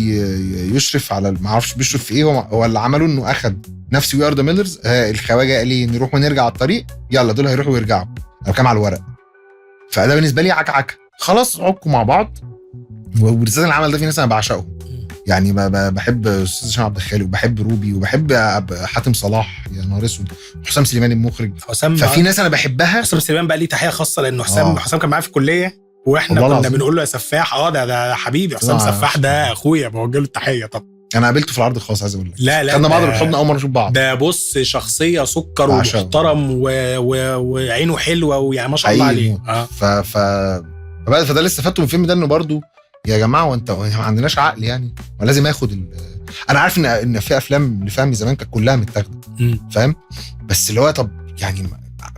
يشرف على، ما اعرفش بيشرف في ايه. هو اللي عمله انه اخد نفس وي ار ذا ميلرز، الخواجه قال لي نروح ونرجع على الطريق، يلا دول هيروحوا ويرجعوا، انا كام على الورق. فده بالنسبه لي عك خلاص عكوا مع بعض. ورسالة العمل ده في ناس انا بعشقه يعني، بحب استاذ هشام عبد الخالق، وبحب روبي، وبحب حاتم صلاح يا نهار اسود، وحسام سليمان المخرج. ففي ناس انا بحبها. حسام سليمان بقى ليه تحيه خاصه، لانه حسام كان معايا في الكليه، واحنا كنا بنقول له يا سفاح. ده حبيبي حسام سفاح، ده اخويا، بوجه له التحيه. طب انا قابلته في العرض الخاص، عايز اقول لك لا كنا بعض بالحضن اول مره نشوف بعض. ده بص شخصيه سكر ومحترم وعينه حلوه، ويعني ما شاء الله عليه. فده اللي استفدته من الفيلم ده، انه برضو يا جماعه وانت ما عندناش عقل يعني، ولازم اخد انا عارف ان في افلام لفهمي زمان كانت كلها متاخده، فاهم؟ بس اللي هو طب يعني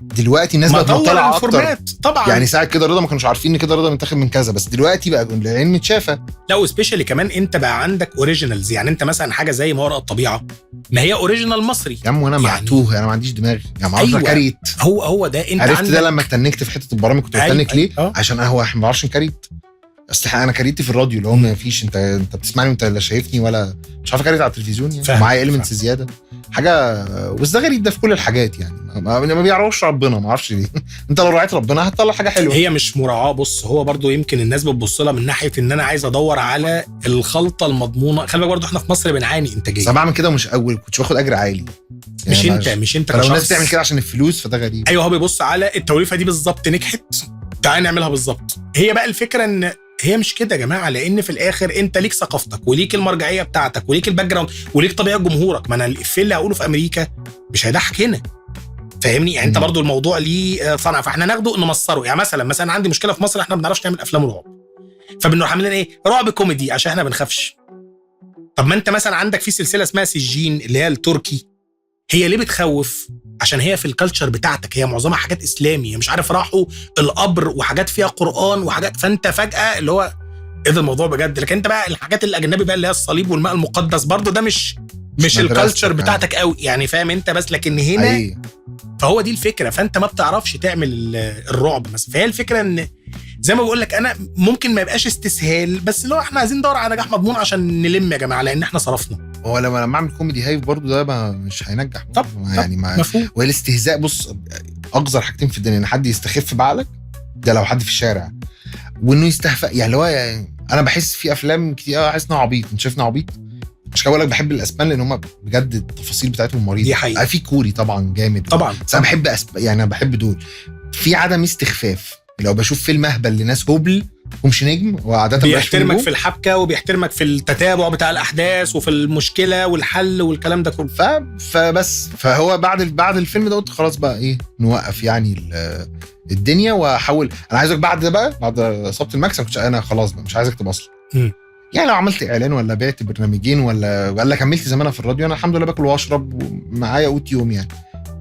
دلوقتي الناس بقت مطلعه اكتر طبعا يعني. ساعه كده رضا ما كانوش عارفين ان كده رضا متاخد من كذا، بس دلوقتي بقى العين متشافه. لا وسبيشالي كمان انت بقى عندك اوريجينالز يعني. انت مثلا حاجه زي ما ورقه الطبيعه، ما هي اوريجينال مصري يا عم، وانا يعني معتوه، انا ما عنديش دماغ يعني، ما اعرفش كريت. هو ده انت عرفت ده لما اتنكت في حته البرامج. كنت بتنك ليه؟ عشان ما بعرفش كريت. بس انا كريتي في الراديو اللي هو ما فيش، انت بتسمعني وانت لا شايفني ولا مش عارف كريت على التلفزيون يعني، معايا اليمنتس زياده حاجه. بس ده غريب، ده في كل الحاجات يعني، ما بيعرفوش ربنا، ما اعرفش ليه. انت لو راعيت ربنا هتطلع حاجه حلوه. هي مش مراعاه. بص هو برضو يمكن الناس بتبص لها من ناحيه ان انا عايز ادور على الخلطه المضمونه. خلي بالك برضو احنا في مصر بنعاني انتاجيه. انا بعمل كده مش اول كنتش باخد اجر عالي يعني، مش انت لو الناس تعمل كده عشان الفلوس فده غريب. ايوه هو بيبص على التوليفه دي بالظبط نجحت، تعالى نعملها بالظبط. هي بقى الفكره ان هي مش كده يا جماعه، لان في الاخر انت ليك ثقافتك وليك المرجعيه بتاعتك وليك الباك جراوند وليك طبيعه جمهورك. ما انا الافيه اللي هقوله في امريكا مش هيضحك هنا، فاهمني يعني؟ انت برضو الموضوع ليه صنعه، فاحنا ناخده نمصره يعني. مثلا عندي مشكله في مصر، احنا ما بنعرفش نعمل افلام رعب، فبنروح عاملين ايه؟ رعب كوميدي عشان احنا بنخافش. طب ما انت مثلا عندك في سلسله اسمها سجين اللي هي التركي، هي ليه بتخوف؟ عشان هي في الكالتشر بتاعتك هي معظمها حاجات اسلاميه، مش عارف راحوا القبر وحاجات فيها قران وحاجات، فانت فجاه اللي هو ايه ده الموضوع بجد. لكن انت بقى الحاجات الاجنبي بقى اللي هي الصليب والماء المقدس برضو ده مش الكالتشر بتاعتك قوي يعني، فاهم انت؟ بس لكن هنا فهو دي الفكره، فانت ما بتعرفش تعمل الرعب مثلا. فهي الفكره ان زي ما بقول لك انا ممكن ما يبقاش استسهال، بس لو احنا عايزين ندور على نجاح مضمون عشان نلم يا جماعه، لان احنا صرفنا. هو لما اعمل كوميدي هايف برضو ده مش هينجح طب يعني مفهوم. والاستهزاء بص اقذر حاجتين في الدنيا، ان حد يستخف بعقلك ده لو حد في الشارع، وانه يستهفأ يعني اللي هو يعني انا بحس في افلام كتير احس انها عبيط. انت شايفني عبيط؟ مش كده بقول لك بحب الاسبان لان هم بجد التفاصيل بتاعتهم مريضه. دي حقيقة. في كوري طبعا جامد طبعا بس انا بحب يعني انا بحب دول في عدم استخفاف. لو بشوف فيلم اهبل لناس هبل ومش نجم، وعاده بيحترمك في الحبكه وبيحترمك في التتابع بتاع الاحداث وفي المشكله والحل والكلام ده كله. فبس فهو بعد الفيلم ده قلت خلاص بقى ايه نوقف يعني الدنيا واحاول. انا عايزك بعد ده بقى بعد اصابه المكسب انا خلاص بقى مش عايزك تبصل. يعني لو عملت اعلان ولا بعت برنامجين ولا كملت زمانها في الراديو، انا الحمد لله باكل واشرب ومعايا قوت يوم يعني،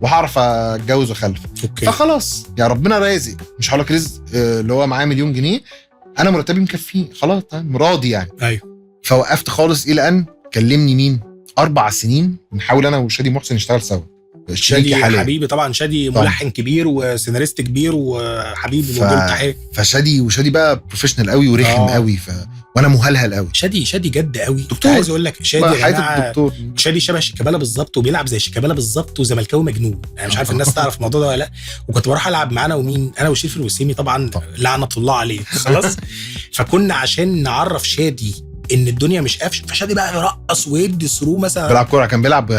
وهعرف اتجوز واخلف. فخلاص يا ربنا رازق، مش هقول لك رزق اللي هو معايا مليون جنيه، انا مرتبي مكفيه خلاص راضي يعني. ايوه. فوقفت خالص الى ان كلمني مين 4 سنين نحاول انا وشادي محسن نشتغل سوا. شادي حبيبي طبعا، شادي ملحن كبير وسيناريست كبير وحبيبي موجود تحيه. وشادي بقى بروفيشنال قوي ورخم قوي وانا مهلهل قوي. شادي جد قوي. دكتور عايز اقول لك شادي شادي شبه شيكابالا بالظبط، وبيلعب زي شيكابالا بالظبط، وزملكاوي مجنون. انا مش عارف الناس تعرف الموضوع ده ولا لا. وكنت بروح العب معانا ومين انا وشريف الوسيمي طبعا لعنه الله عليه خلاص. فكنا عشان نعرف شادي ان الدنيا مش قافش، فشادي بقى يرقص ويدي ثرو مثلا. بيلعب كوره، كان بيلعب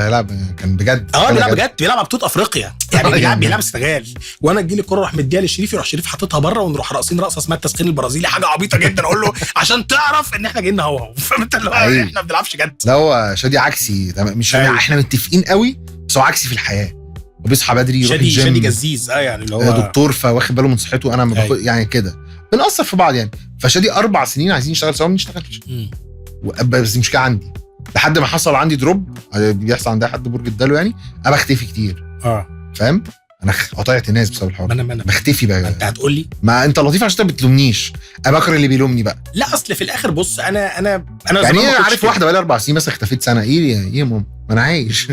كان بجد بيلعب بجد، بيلعب بطوله افريقيا يعني بيلعب استغال. وانا تجي لي الكوره اروح مديها لشريف، يروح شريف حاططها بره ونروح راقصين رقصه اسمها التسخين البرازيلي، حاجه عبيطه جدا. اقول له عشان تعرف ان احنا جايين نهوهو، فهمت اللي هو احنا ما بنلعبش جد. لا هو شادي عكسي، مش احنا متفقين قوي، بس هو عكسي في الحياه، وبيصحى بدري يروح الجيم. شادي جزيز يعني اللي هو دكتور فواخد باله من صحته، انا يعني كده بنأثر في بعض يعني. فشادي 4 سنين عايزين نشتغل سوا ما نشتغلش. بس مش كده عندي لحد ما حصل عندي دروب بيحصل عندي حد برج الدلو يعني. انا بختفي كتير فاهم. انا قطعت الناس بسبب الحوار. انا بختفي بقى. انت هتقول لي ما انت لطيف عشان انت بتلومنيش، انا بكره اللي بيلومني بقى. لا اصل في الاخر بص انا يعني ايه عارف واحده بقى 4 سنين مثلا اختفيت سنه، ايه يا ماما ما انا عايش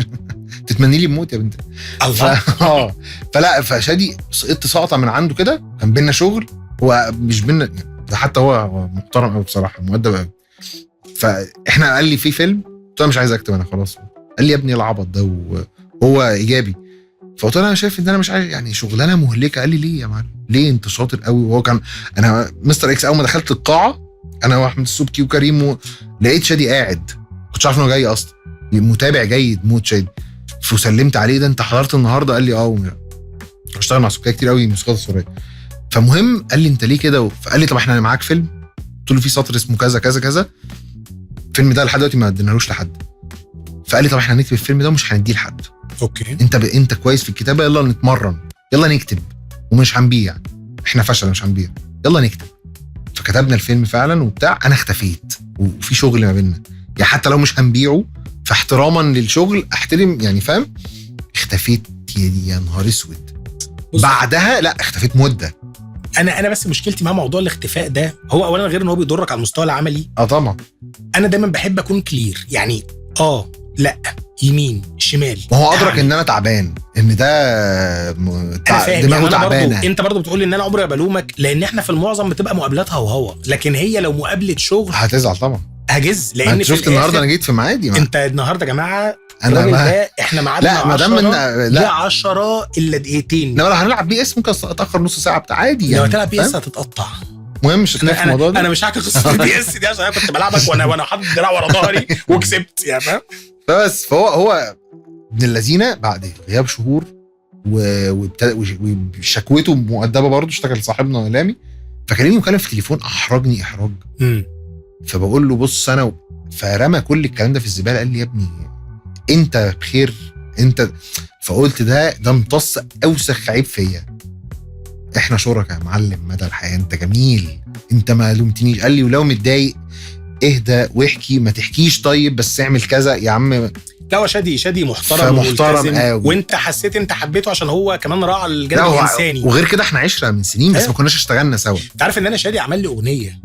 تتمني لي الموت يا بنت الله. فلا فشادي سقطت سقطه من عنده كده، كان بينا شغل، هو مش بينا ده حتى هو محترم قوي بصراحه، مؤدب قوي. فاحنا قال لي في فيلم، قلت له مش عايز اكتب انا خلاص. قال لي يا ابني العبط ده، وهو ايجابي. فقلت له انا شايف ان انا مش عايز يعني شغلانه مهلكه. قال لي ليه يا معلم ليه انت شاطر قوي. وهو كان انا مستر اكس اول ما دخلت القاعه انا واحمد السبكي وكريم لقيت شادي قاعد، كنتش عارف انه جاي اصلا، متابع جيد موت شادي. فسلمت عليه ده انت حضرت النهارده؟ قال لي اشتغل مع سبكيه كتير قوي موسيقى سوريه. فمهم قال لي انت ليه كده؟ فقال لي طب احنا معاك فيلم. قلت له في سطر اسمه كذا كذا كذا، الفيلم ده لحد دلوقتي ما اديناهوش لحد. فقال لي طب احنا هنكتب الفيلم ده ومش هنديه لحد. اوكي انت كويس في الكتابه، يلا نتمرن، يلا نكتب، ومش هنبيع، احنا فشل مش هنبيع، يلا نكتب. فكتبنا الفيلم فعلا وبتاع. انا اختفيت وفي شغل ما بيننا يعني، حتى لو مش هنبيعه فاحتراما للشغل احترم يعني فاهم. اختفيت يا نهار اسود. بعدها لا اختفيت مده. انا بس مشكلتي مع موضوع الاختفاء ده، هو اولا غير ان هو بيضرك على المستوى العملي. طبعا انا دايما بحب اكون كلير يعني لا يمين شمال. ما هو ادرك ان انا تعبان، ان ده دماغه تعبانه. انت برضو بتقول ان انا عمري ما بلومك، لان احنا في المعظم بتبقى مقابلات هو لكن هي لو مقابله شغل هتزعل طبعا، هجز. لان انت شفت النهارده انا جيت في ميعادي. انت النهارده يا جماعه انا احنا ميعادنا 10 لا 10 الا دقيقتين. لو هنلعب بي اس ممكن اتاخر نص ساعه بتاع عادي يعني. لو هتلعب بي اس هتتقطع. المهم مش هتلاقي الموضوع ده. انا مش هحكي قصه البي اس دي عشان انا كنت بلعبك وانا حاطط دراع ورا ظهري وكسبت يعني فاهم. بس فهو ابن اللذينه بعد غياب شهور وشكوته مؤدبه برضه، اشتغل صاحبنا اعلامي، فكلمني مكلم في التليفون احرجني احراج. فبقول له بص انا، فرمى كل الكلام ده في الزباله. قال لي يا ابني انت بخير انت. فقلت ده امتص اوسخ عيب فيا. احنا شركاء يا معلم مدى الحياه، انت جميل، انت ما لومتنيش. قال لي ولو متضايق اهدى واحكي، ما تحكيش طيب بس اعمل كذا يا عم. لا هو شادي محترم فمحترم وملتزم، قوي. وانت حسيت انت حبيته عشان هو كمان راعى الجانب الانساني. وغير كده احنا عشره من سنين بس ما كناش اشتغلنا سوا. انت عارف ان انا شادي عمل لي اغنيه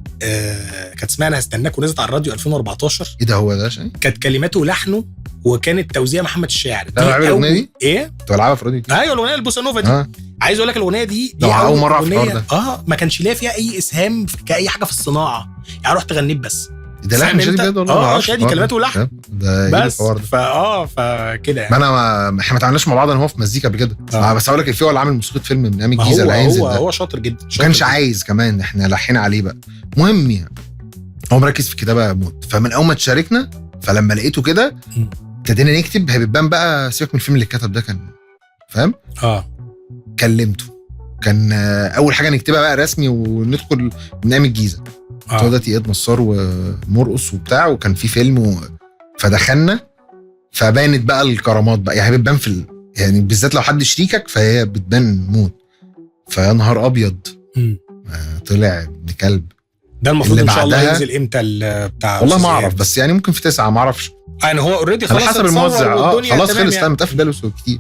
كانت اسمها انا هستناك ونزلت على الراديو 2014. ايه ده هو ده شيء؟ كانت كلماته ولحنه وكانت توزيع محمد الشاعر. ده عامل الاغنيه دي ايه؟ كنت بلعبها في راديو. ايوه الاغنيه البوسانوفا دي. عايز اقول لك الاغنيه دي اول مره اعرف الحوار ده. ما كانش ليها فيها اي اسهام كاي حاجه في الصناعه، يعني رحت غنيت بس. ده لحن شادي بجد والله؟ شادي كلماته ولحن ده بس. الحوار ده فكده يعني. احنا ما اتعاملناش مع بعض انا هو في مزيكا قبل كده. بس اقول لك الفي هو اللي عامل موسيقى فيلم من ايام الجيزه اللي هينزل ده. هو شاطر جدا. ما كانش عايز كمان احنا لحينا عليه بقى. مهم يعني هو مركز في كتابه موت. فمن اول ما تشاركنا فلما لقيته كده ابتدينا نكتب. هببان بقى سيبك من الفيلم اللي اتكتب ده كان فاهم. كلمته كان اول حاجه نكتبها بقى رسمي وندخل من ايام الجيزه. دلوقتي اياد نصار ومرقص وبتاع وكان في فيلم فدخلنا فبانت بقى الكرامات بقى يعني بتبان يعني بالذات لو حد شريكك فهي بتبان موت. فيا نهار ابيض طلع ابن كلب. ده المفروض ان شاء الله ينزل امتى بتاع؟ والله ما اعرف بس يعني ممكن في 9 ما اعرفش يعني هو اوريدي خلاص حسب الموزع. خلاص خلص يعني. متقفل باله كتير.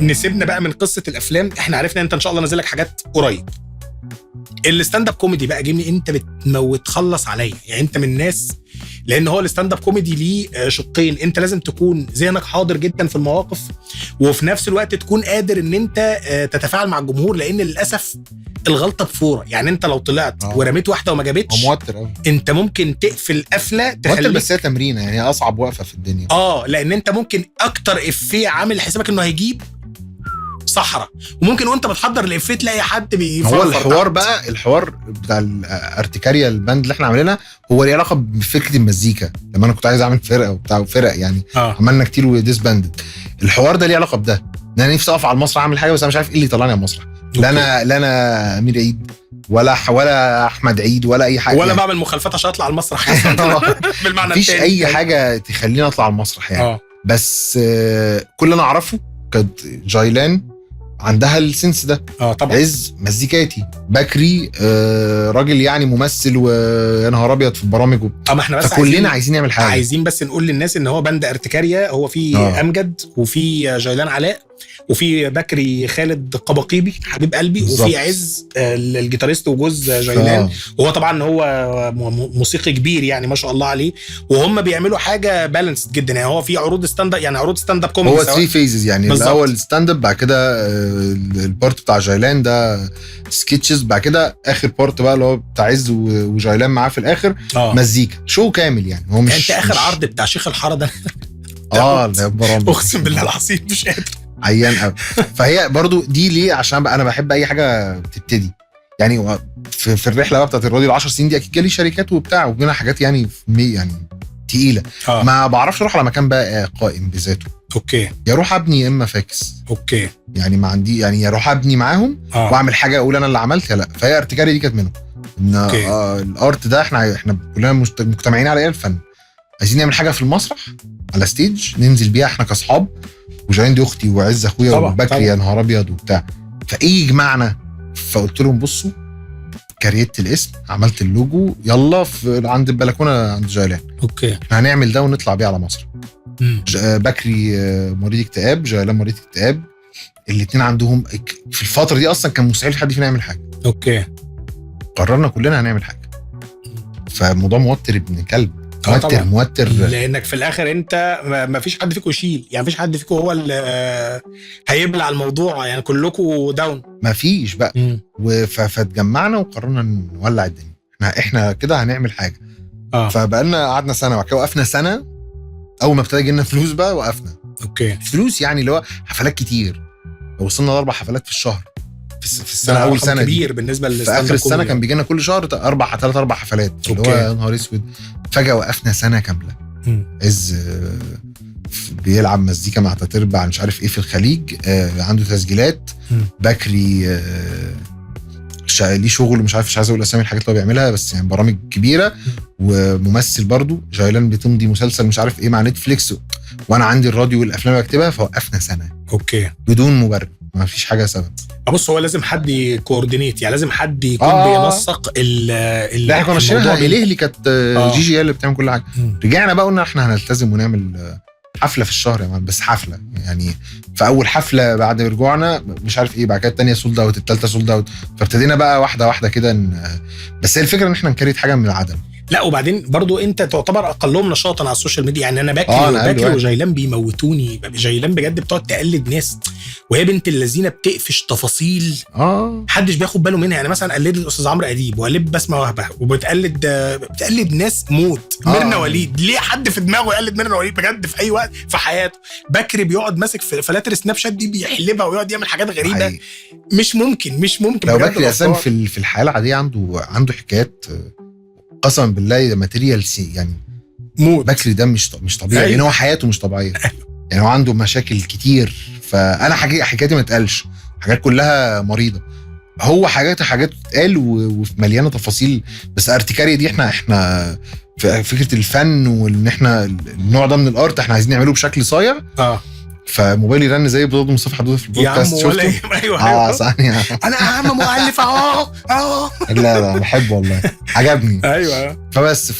نسيبنا بقى من قصه الافلام. احنا عرفنا انت ان شاء الله نازل لك حاجات قريب. الستاند اب كوميدي بقى جيمي انت بتموت خلص عليا يعني. انت من الناس لان هو الستاند اب كوميدي ليه شقين. انت لازم تكون ذهنك حاضر جدا في المواقف وفي نفس الوقت تكون قادر ان انت تتفاعل مع الجمهور لان للاسف الغلطه بفوره يعني. انت لو طلعت ورميت واحده وما جابتش موتر قوي. انت ممكن تقفل قفله تخليك بس هي تمرينه يعني اصعب وقفه في الدنيا. لان انت ممكن اكتر افيه عامل حسابك انه هيجيب صحراء وممكن وانت بتحضر الافيه تلاقي حد هو الحوار بقى الحوار بتاع الارتكاريا الباند اللي احنا عاملينها هو ليه علاقه بفكره المزيكا. لما انا كنت عايز اعمل فرقه وبتاع فرق يعني عملنا كتير وديس باند. الحوار ده ليه علاقه بده. انا نفسي اقف على المسرح اعمل حاجه بس انا مش عارف ايه اللي يطلعني على المسرح. لا انا امير عيد ولا احمد عيد ولا اي حاجه ولا يعني. بعمل مخالفات عشان اطلع على المسرح بالمعنى مفيش اي حاجه تخليني اطلع على المسرح يعني. بس كل اللي انا اعرفه كانت جايلان عندها السنس ده. طبعا عز مزيكاتي بكري راجل يعني ممثل ويا نهار ابيض في البرامج ما احنا بس كلنا عايزين نعمل حاجه. عايزين بس نقول للناس ان هو باند ارتكاريا هو في امجد وفي جيلان علاء وفي بكري خالد قبقيبي حبيب قلبي بالزبط. وفي عز الجيتاريست وجوز جيلان وهو طبعا هو موسيقي كبير يعني ما شاء الله عليه. وهم بيعملوا حاجه بالانسد جدا يعني. هو في عروض ستاند يعني عروض ستاند اب كوميدي هو 3 فيزز يعني بالزبط. الاول ستاند اب بعد كده البارت بتاع جيلان ده سكتشز بعد كده اخر بارت بقى اللي هو بتاع عز وجيلان معاه في الاخر مزيكا شو كامل يعني. هو مش انت اخر عرض بتاع شيخ الحاره ده اقسم بالله العظيم مش قادر عيان قوي. فهي برضو دي ليه عشان بقى انا بحب اي حاجه بتبتدي يعني. في الرحله بقى بتاعت الراديو 10 سنين دي اكيد جالي شركات وبتاع وبينا حاجات يعني يعني تقيله. ما بعرفش اروح على مكان بقى قائم بذاته. اوكي يا اروح ابني يا اما فاكس. اوكي يعني ما عندي يعني يا اروح ابني معاهم واعمل حاجه اقول انا اللي عملت لا. فهي ارتكاري دي كانت منهم. ان الارت ده احنا كلنا مجتمعين على الفن. عايزين نعمل حاجه في المسرح على ستيج ننزل بيها احنا كاصحاب وجاين دي اختي وعز اخويا وبكري يا نهار ابيض وبتاع. فايه يجمعنا. فقلت لهم بصوا كريت الاسم عملت اللوجو يلا عند البلكونه عند جيلان. اوكي هنعمل ده ونطلع بيه على مصر. بكري مريض اكتئاب جيلان مريض اكتئاب. الاثنين عندهم في الفتره دي اصلا كان مستحيل حد فينا يعمل حاجه. اوكي قررنا كلنا هنعمل حاجه. فالموضوع موتر ابن كلب. موتر لانك في الاخر انت ما فيش حد فيكم يشيل يعني. ما فيش حد فيكم هو اللي هيبلع الموضوع يعني. كلكم داون ما فيش بقى. فتجمعنا وقررنا نولع الدنيا. احنا كده هنعمل حاجه. فبقالنا قعدنا سنه وبعد كده وقفنا سنه. اول ما ابتدى يجي لنا فلوس بقى وقفنا. اوكي فلوس يعني اللي هو حفلات كتير. وصلنا ل4 حفلات في الشهر في السنه. اول سنه كبير بالنسبه في اخر السنه كان بيجي لنا كل شهر 4 حفلات اللي هو يا نهار اسود. فجاه وقفنا سنه كامله. عز بيلعب مزيكا مع تتربع مش عارف ايه في الخليج عنده تسجيلات. بكري ليه شغل مش عايز اقول اسامي الحاجات اللي هو بيعملها بس يعني برامج كبيره. وممثل برضو جيلان بتمضي مسلسل مش عارف ايه مع نتفليكس وانا عندي الراديو والافلام بكتبها. فوقفنا سنه اوكي بدون مبرر ما فيش حاجه سبب. بص هو لازم حد يكوردينيت، يعني لازم حد يكون بينسق لا احنا كنا ماشيينها اللي كانت جي هي اللي بتعمل كل حاجه. رجعنا بقى قلنا احنا هنلتزم ونعمل حفله في الشهر يا مان، بس حفله يعني. في اول حفله بعد رجوعنا مش عارف ايه، بعد كده الثانيه سولد اوت، الثالثه سولد اوت، فابتدينا بقى واحده واحده كده بس هي الفكره ان احنا نكريت حاجه من العدم. لا وبعدين برضو انت تعتبر اقلهم نشاطا على السوشيال ميديا، يعني انا باكل وجيلان بيموتوني، جيلان بجد بتقعد تقلد ناس وهي بنت الذين بتقفش تفاصيل محدش بياخد باله منها. يعني مثلا قلد الاستاذ عمرو اديب وقلد بسمه وهبه بتقلد ناس موت. ميرنا وليد، ليه حد في دماغه يقلد ميرنا وليد بجد في اي وقت في حياته؟ بكري بيقعد ماسك في فلاتر سناب شات دي بيحلبها ويقعد يعمل حاجات غريبه. مش ممكن لو بكري اصلا في الحياه العاديه عنده حكايات قسما بالله ماتيريال يعني موت. بكري ده مش طبيعي يعني، هو حياته مش طبيعيه يعني، هو عنده مشاكل كتير. فانا حكايتي ما تقالش، حاجات كلها مريضه. هو حاجات تتقال وفي مليانه تفاصيل. بس ارتكاريا دي احنا فكره الفن وان احنا النوع ده من الارت احنا عايزين نعمله بشكل صايع. فموبايلي رن زي بضاد مصطفى حدود في البودكاست. شفته؟ ايوه ثانيه انا اهم مؤلف اهو. لا بحبه والله، عجبني. ايوه فبس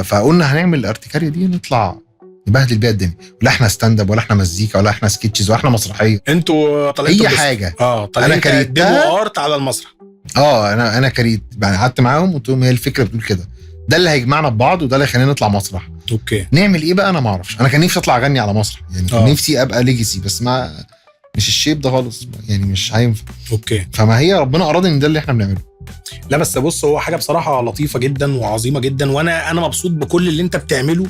فقلنا هنعمل ارتكاريا دي نطلع نبهدل بيها الدنيا. ولا احنا ستاند اب ولا احنا مزيكا ولا احنا سكتشز ولا احنا مسرحيه. انتوا طلعتوا اي حاجه. انا كريتها ارت على المسرح. انا كريت يعني، قعدت معاهم وقلت لهم هي الفكره بتقول كده، ده اللي هيجمعنا ببعض وده اللي هيخلينا نطلع مسرح. اوكي نعمل ايه بقى؟ انا ما اعرفش. انا كان نفسي اطلع اغني على مسرح يعني، كان نفسي ابقى ليجاسي، بس ما مش الشيب ده خالص يعني، مش هينفع. اوكي فما هي ربنا اراد ان ده اللي احنا بنعمله. لا بس بص هو حاجه بصراحه لطيفه جدا وعظيمه جدا، وانا مبسوط بكل اللي انت بتعمله،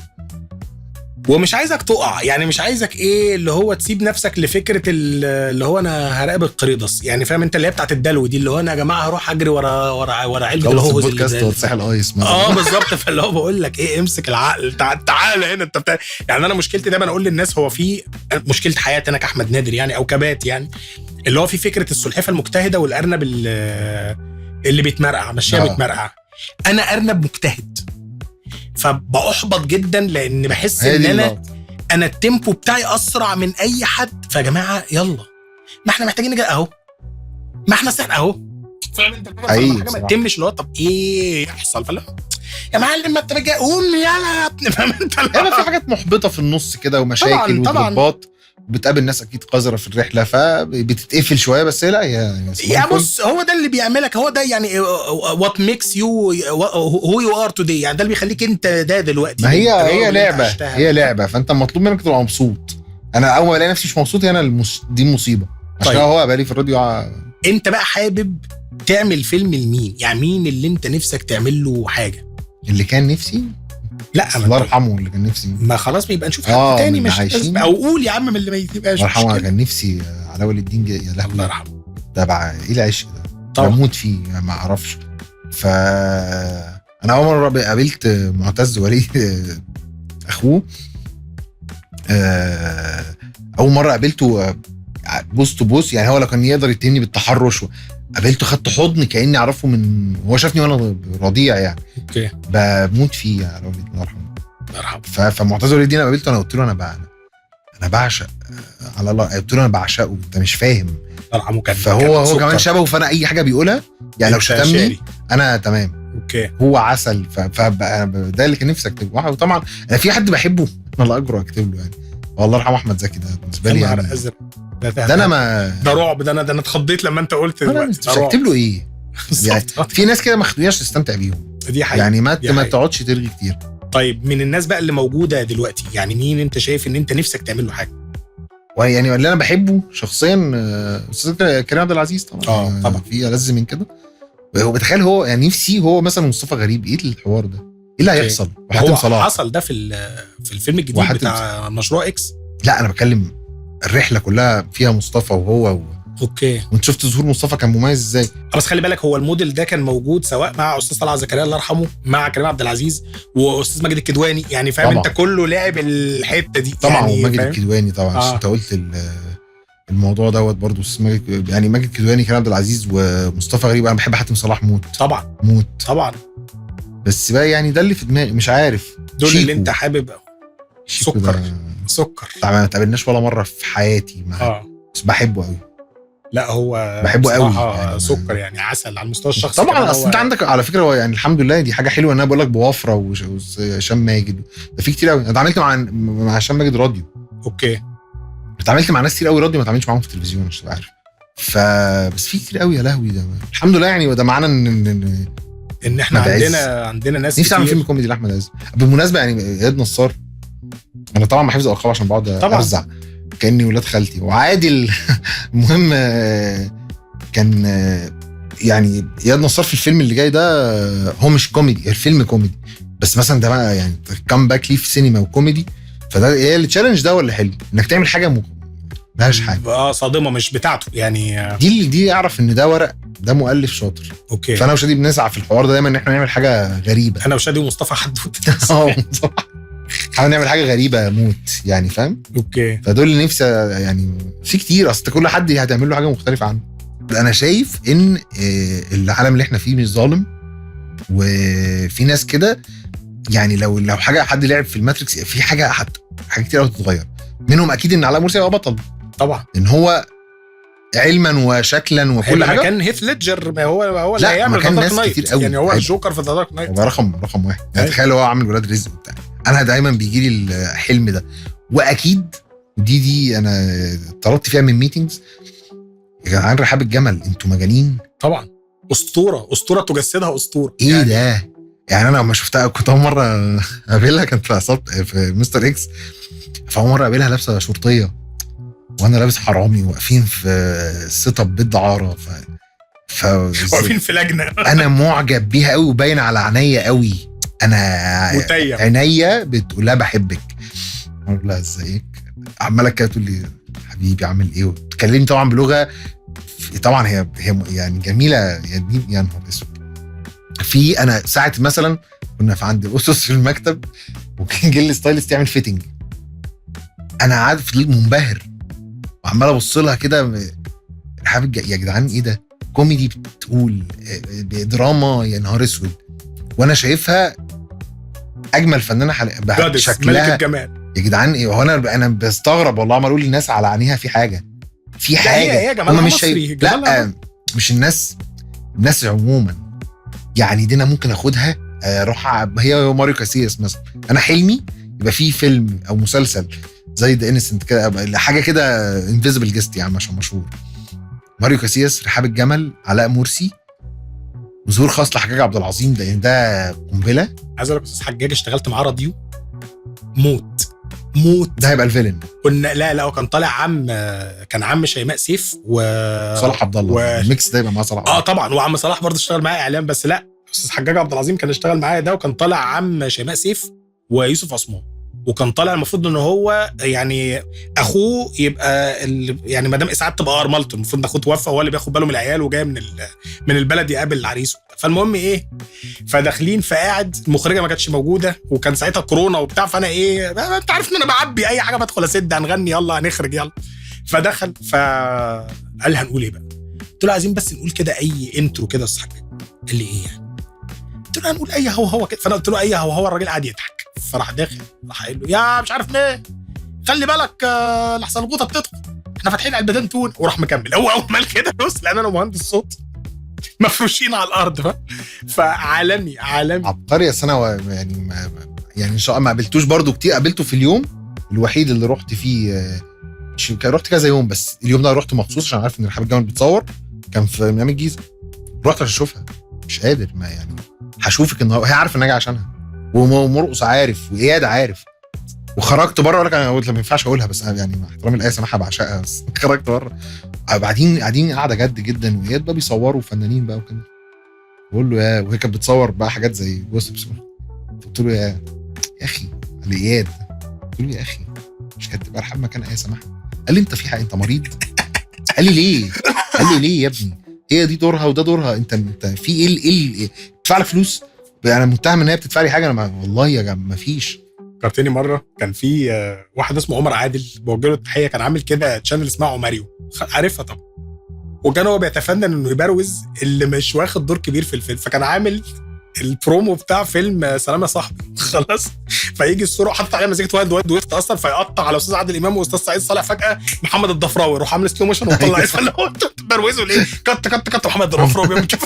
ومش عايزك تقع يعني، مش عايزك ايه اللي هو تسيب نفسك لفكره اللي هو انا هراقب القريضس يعني، فاهم انت اللي هي بتاعت الدلو دي، اللي هو انا يا جماعه هروح اجري ورا علبه الهوز اللي ساحل ايس بالظبط. فاللي هو بقول لك ايه، امسك العقل، تعال هنا انت يعني. انا مشكلتي دايما اقول للناس، هو في مشكله حياتي انا كاحمد نادر يعني او كبات يعني، اللي هو في فكره السلحفه المجتهده والارنب اللي بيتمرقع ماشيه بيتمرقع. انا ارنب مجتهد فبأحبط جدا، لان بحس ان انا التيمبو بتاعي اسرع من اي حد. فيا جماعه يلا، ما احنا محتاجين نجي اهو، ما احنا سحنا اهو، فاهم انت حاجه ما تتمش اللي هو طب ايه يحصل؟ فلا يا معلم ما انت جاي قوم يلا يا ابني، فاهم انت؟ في حاجات محبطه في النص كده ومشاكل وضربات، بتقابل ناس اكيد قذره في الرحله فبتتقفل شويه. بس لا يا بص هو ده اللي بيعملك، هو ده يعني what makes you who you are today يعني، ده اللي بيخليك انت ده دلوقتي. ما هي لعبه فانت مطلوب منك تبقى مبسوط. انا اول ما الاقي نفسي مش مبسوط هنا دي مصيبه. عشان طيب. هو بقالي في الراديو انت بقى حابب تعمل فيلم لمين يعني؟ مين اللي انت نفسك تعمل له حاجه؟ اللي كان نفسي لا الله يرحمه اللي كان نفسي، ما خلاص بيبقى نشوف حد تاني مش عايشين. او قول يا عم من اللي ما يبقاش الله يرحمه. كان نفسي علاء ولي الدين يا لهوي الله يرحمه، ده بقى ايه العشق ده، بموت فيه ما اعرفش. انا اول مره قابلت معتز وليد اخوه، اول مره قابلته بوست بوست يعني، هو لو كان يقدر يتهمني بالتحرش قابلته خدت حضن كاني اعرفه من هو شافني وانا رضيع يعني. اوكي بموت فيه يا على وليد الله يرحمه. فمعتز وليد انا قابلته، انا قلت له انا بعشق على الله، قلت له انا بعشقه انت مش فاهم. يرحمه كان فهو كمان شبهه، فانا اي حاجه بيقولها يعني لو شتمني انا تمام. اوكي هو عسل. ده اللي كان نفسي اكتبه. وطبعا انا في حد بحبه انا لا اجرؤ اكتب له يعني، والله يرحمه احمد زكي، ده بالنسبه لي يعني ده انا ما ده رعب. ده انا اتخضيت لما انت قلت دلوقتي مش هكتب له ايه يعني. في ناس كده ما خدوهاش تستمتع بيهم دي حقيقة. يعني ما تقعدش ترغي كتير. طيب من الناس بقى اللي موجوده دلوقتي يعني مين انت شايف ان انت نفسك تعمل له حاجه؟ يعني اللي انا بحبه شخصيا استاذ كريم عبد العزيز طبعا. طبعا في ألذ من كده. هو بتخيل هو يعني نفسي هو مثلا مصطفى غريب، ايه الحوار ده؟ ايه اللي هيحصل؟ هو حصل ده في الفيلم الجديد بتاع مشروع اكس. لا انا بتكلم الرحله كلها فيها مصطفى وهو اوكي. وانت شفت ظهور مصطفى كان مميز ازاي. بس خلي بالك هو الموديل ده كان موجود سواء مع استاذ طلعت زكريا الله يرحمه، مع كريم عبد العزيز واستاذ ماجد الكدواني يعني، فاهم طبعا. انت كله لاعب الحته دي طبعا يعني، وماجد الكدواني طبعا. انت قلت الموضوع دوت برضو يعني ماجد الكدواني كريم عبد العزيز ومصطفى غريب. انا بحب حاتم صلاح موت طبعا موت طبعا. بس بقى يعني ده اللي في دماغي مش عارف دول اللي انت حابب. سكر طبعا ما تقابلناش ولا مره في حياتي بس بحبه قوي. لا هو بحبه قوي يعني سكر يعني عسل على المستوى الشخصي طبعا. اصل انت عندك على فكره هو يعني الحمد لله دي حاجه حلوه ان انا بقول لك بوفره وهشام ماجد ده في كتير قوي. انا اتعاملت مع هشام ماجد راديو. اوكي. اتعاملت مع ناس كتير قوي راديو، ما اتعاملتش معاهم في التلفزيون مش عارف. فبس في كتير قوي يا لهوي ده الحمد لله يعني. وده معنى ان احنا عندنا ناس نفسي اعمل فيلم كوميدي لاحمد عز. بالمناسبه يعني اياد نصار انا طبعا بحفظ الالقاب عشان بقعد ارزع كاني ولاد خالتي وعادل. المهم كان يعني اياد نصار في الفيلم اللي جاي ده هو مش كوميدي، الفيلم كوميدي بس مثلا ده بقى يعني كام باك ليه في سينما وكوميدي. فده ايه التشالنج ده ولا حلو انك تعمل حاجه ملهاش حاجه صادمه مش بتاعته يعني. دي اعرف ان ده ورق ده مؤلف شاطر. اوكي. فانا وشادي بنسعى في الحوار ده دايما ان احنا نعمل حاجه غريبه. انا وشادي ومصطفى حدود حاول نعمل حاجه غريبه موت يعني فاهم. اوكي. فدول اللي نفسي يعني في كتير. اصل كل حد هتعمل له حاجه مختلفه عنه. انا شايف ان العالم اللي احنا فيه مش ظالم وفي ناس كده يعني. لو حاجه حد لعب في الماتريكس في حاجه كتير قوي تتغير منهم. اكيد ان علاء مرسي هيبقى بطل طبعا ان هو علما وشكلا وكل حاجه. كان هيث ليدجر ما هو اللي لا هيعمل كان ناس كتير قوي يعني هو الجوكر في ذا دارك نايت. هو رقم واحد يعني. تخيل هو عامل ولاد رزق وبتاع. انا دايما بيجي لي الحلم ده. واكيد دي انا طردت فيها من ميتينجز يا جدعان. رحاب الجمل انتوا مجانين طبعا. اسطوره تجسدها اسطوره ايه يعني. ده يعني انا لما شفتها كنت اول مره اقابلها كانت في مستر اكس. فاول مره اقابلها لابسه شرطيه وانا لابس حرامي واقفين في السيت اب بيت دعاره واقفين في لجنه. انا معجب بيها قوي وباين على عينيا قوي. انا عينيا بتقول لها بحبك. اقول لها ازيك عماله كده تقول لي حبيبي عامل ايه وتكلمني طبعا بلغه طبعا هي يعني جميله يعني. يا نهار اسود. في انا ساعه مثلا كنا في عند الاسس في المكتب وكان جه الستايلست يعمل فيتنج. انا قاعد في منبهر وعمال ابص لها كده. يا جدعان ايه ده كوميدي بتقول دراما يا نهار اسود. وانا شايفها اجمل فنانه شكلها ملك الجمال يا جدعان. ايه هو انا بستغرب والله. عمال اقول للناس على عينيها في حاجه هم مش شايف. لا مش الناس عموما يعني. دي انا ممكن اخدها اروح هي ماريو كاسياس مثلا. انا حلمي يبقى فيه فيلم او مسلسل زي ذا انسنت كده حاجه كده انفيزبل جيست يعني عشان مشهور. ماريو كاسياس رحاب الجمل علاء مرسي وظهور خاص لحجاج عبد العظيم. ده قنبله. عايز اقول لك استاذ حجاج اشتغلت معاه راديو موت. ده هيبقى الفيلن. كنا لا وكان طالع كان عم شيماء سيف صلاح عبد الله الميكس ده يبقى مع صلاح. طبعا. وعم صلاح برضه اشتغل معايا اعلام بس لا استاذ حجاج عبد العظيم كان اشتغل معايا ده. وكان طالع عم شيماء سيف ويوسف عثمان. وكان طالع المفروض ان هو يعني اخوه يبقى يعني مدام اسعاد تبقى ارملته. المفروض ان اخوه توفى وهو اللي بياخد باله من العيال وجاي من البلد يقابل العريس. فالمهم ايه فداخلين فقاعد المخرجه ما كانتش موجوده وكان ساعتها كورونا وبتاع. فانا ايه انت عارف ان انا بعبي اي حاجه بدخل اسد هنغني يلا هنخرج يلا. فدخل فقال هنقول ايه بقى. قلت له عايزين بس نقول كده اي انترو كده يا استاذ حجاج. قال لي ايه يعني. قلت له هنقول اي هو كده. فانا قلت له اي هو الراجل قاعد يضحك. فراح داخل راح قال له يا مش عارف ليه خلي بالك لحسن الغوطه بتدخل احنا فاتحين علبتين تون. وراح مكمل هو اول ما كده بص لان انا مهندس صوت مفروشين على الارض. فعالمي عبقري. السنه يعني يعني ان شاء الله ما قابلتوش برضو كتير. قابلته في اليوم الوحيد اللي رحت فيه. رحت كذا يوم بس اليوم ده رحت مخصوص عشان عارف ان رحاب الجمل بتصور. كان في ميامي الجيزه. رحت عشان اشوفها مش قادر ما يعني هشوفك النهارده. هي عارفه ان اجي عشانها ومرقص عارف واياد عارف. وخرجت بره ولا كان ما ينفعش اقولها بس يعني مع احترامي لاي سماحه بعشقها بس خرجت بره. قاعدين قاعده جد جدا واياد بقى بيصوروا فنانين بقى وكده. بقول له وهي كانت بتصور بقى حاجات زي جوسبس. قلت له يا اخي اياد. قلت له يا اخي مش كانت تبقى رحاب مكان اي سماحه. قال لي انت في حاجه انت مريض. قال لي ليه يا ابني هي دي دورها وده دورها. انت في ايه بتدفع لك فلوس. انا متهم ان هي بتدفع لي حاجه. انا والله يا جماعه ما فيش. فكرتني مره كان في واحد اسمه عمر عادل بوجه له التحيه. كان عامل كده تشانل اسمها عماريو عارفها طبعا. وكان هو بيتفنن انه يبروز اللي مش واخد دور كبير في الفيلم. فكان عامل البرومو بتاع فيلم سلام يا صاحبي خلاص، فيجي الصوره حاطط عليها مزيكه وايد ويفت اصلا، فيقطع على استاذ عادل امام واستاذ سعيد صالح، فجاه محمد الضفراوي يروح عامل سلو موشن وطلع اسمه تبروزه ليه كت محمد الضفراوي بيعمل كده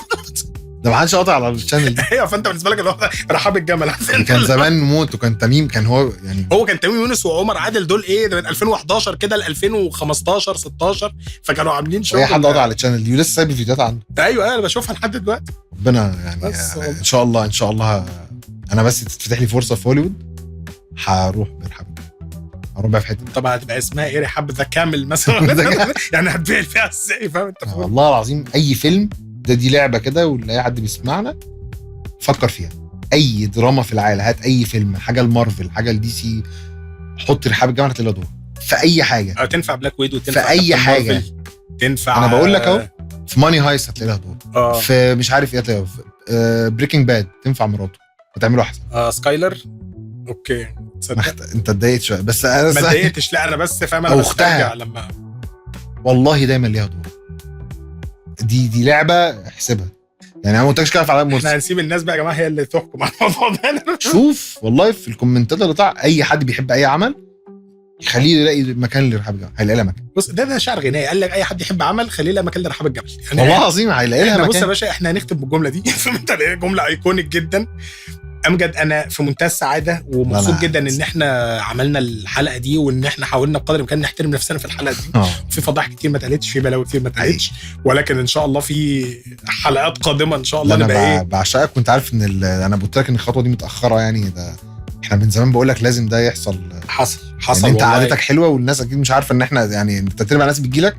ده ما حدش قاطع على الشانل دي. ايوه، فانت بالنسبه لك اللي هو رحاب الجمل كان زمان موت، وكان تميم، كان هو يعني هو كان تميم يونس وعمر عادل دول ايه ده من 2011 كده ل 2015 16، فكانوا عاملين شغل. اي حد قاطع على الشانل دي ولسه سايب الفيديوهات عنده. ايوه انا بشوفها لحد دلوقتي. ربنا يعني ان شاء الله انا بس تتفتح لي فرصه في هوليوود هروح برحاب، هروح بقى في حته. طب هتبقى اسمها ايه؟ رحاب ذا كامل مثلا يعني هتبيع فيها ازاي؟ فاهم انت؟ والله العظيم اي فيلم دي لعبه كده، ولا اي حد بيسمعنا فكر فيها. اي دراما في العالم، هات اي فيلم، حاجه المارفل، حاجه الدي سي، حط رحاب الجمل هتلاقي دور في اي حاجه. تنفع بلاك ويدو، تنفع في اي حاجه، تنفع. انا بقول لك اهو في ماني هايست هتلاقي لها دور، في مش عارف ايه هتلاقي بريكنج باد تنفع مراته هتعمله احسن. سكايلر اوكي. انت اتضايقت شويه بس انا ما اتضايقتش، لا انا بس فاهم انا بسترجع لما والله دايما ليها دور. دي لعبه احسبها يعني. انا ما قلتلكش كده في عالم مرسي. احنا هنسيب الناس بقى يا جماعه هي اللي تحكم على الموضوع ده. شوف والله في الكومنتات اللي طلع اي حد بيحب اي عمل خليه يلاقي مكان لرحاب الجمل، هيلاقي لها مكان. بص ده شعر غنائي، قال لك اي حد يحب عمل خليه له مكان لرحاب الجمل يعني. والله العظيم هيلاقي لها مكان. بص يا باشا احنا هنختم بالجمله دي فهمت؟ جمله ايكونيك جدا. امجد انا في منتهى السعاده ومبسوط جدا ان احنا عملنا الحلقه دي، وان احنا حاولنا بقدر الامكان نحترم نفسنا في الحلقه دي. في فضائح كتير ما اتقالتش، في بلاوي كتير ما اتقالتش، ولكن ان شاء الله في حلقات قادمه ان شاء الله نبقى ايه. بعشقك، وانت عارف ان انا قلت لك ان الخطوه دي متاخره يعني. ده احنا من زمان بقول لك لازم ده يحصل. حصل يعني انت عادتك حلوه والناس اكيد مش عارفه ان احنا يعني انت تربع ناس بتجيلك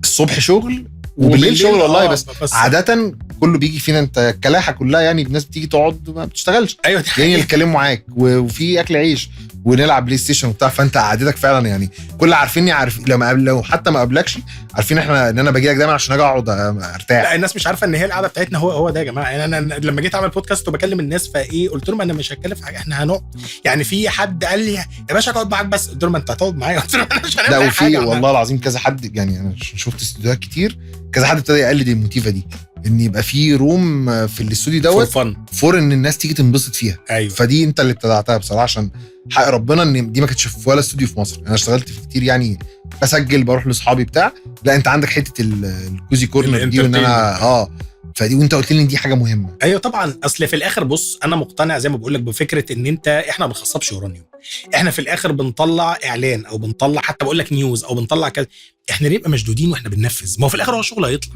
الصبح شغل وبالليل شغل والله. بس عاده كله بيجي فينا، انت الكلاحه كلها يعني الناس بتيجي تقعد ما بتشتغلش، ايوه يعني يتكلموا معاك وفي اكل عيش ونلعب بلاي ستيشن وبتاع. فانت عادتك فعلا يعني كل عارفيني، عارف لو حتى ما قابلكش عارفين احنا ان انا باجي لك دايما عشان اجي اقعد ارتاح. لا الناس مش عارفه ان هي القعده بتاعتنا هو ده يا جماعه. يعني انا لما جيت اعمل بودكاست وبكلم الناس فايه قلت لهم انا مش هتكلم في حاجه، احنا هنقعد. يعني في حد قال لي يا باشا اقعد معاك بس، قلت لهم انت هتقعد معايا؟ قلت لهم انا مش هنعمل لا حاجه. والله العظيم كذا حد يعني، انا شفت استوديوهات كتير كذا حد ابتدى يقلد الموتيفه دي، ان يبقى في روم في الاستوديو دوت فور ان الناس تيجي تنبسط فيها. أيوة. فدي انت اللي ابتدعتها بصراحه، عشان حق ربنا ان دي ما كانتش في ولا استوديو في مصر. انا اشتغلت في كتير يعني، بسجل بروح لاصحابي بتاع، لا انت عندك حته الكوزي كورنر دي، وان انا فدي وانت قلت لي ان دي حاجه مهمه. ايوه طبعا. اصل في الاخر بص انا مقتنع زي ما بقول لك بفكره ان احنا ما بنخصبش يورانيوم. احنا في الاخر بنطلع اعلان او بنطلع حتى بقول لك نيوز او بنطلع كذا، احنا نبقى مشدودين واحنا بننفذ. ما هو في الاخر هو الشغل هيطلع.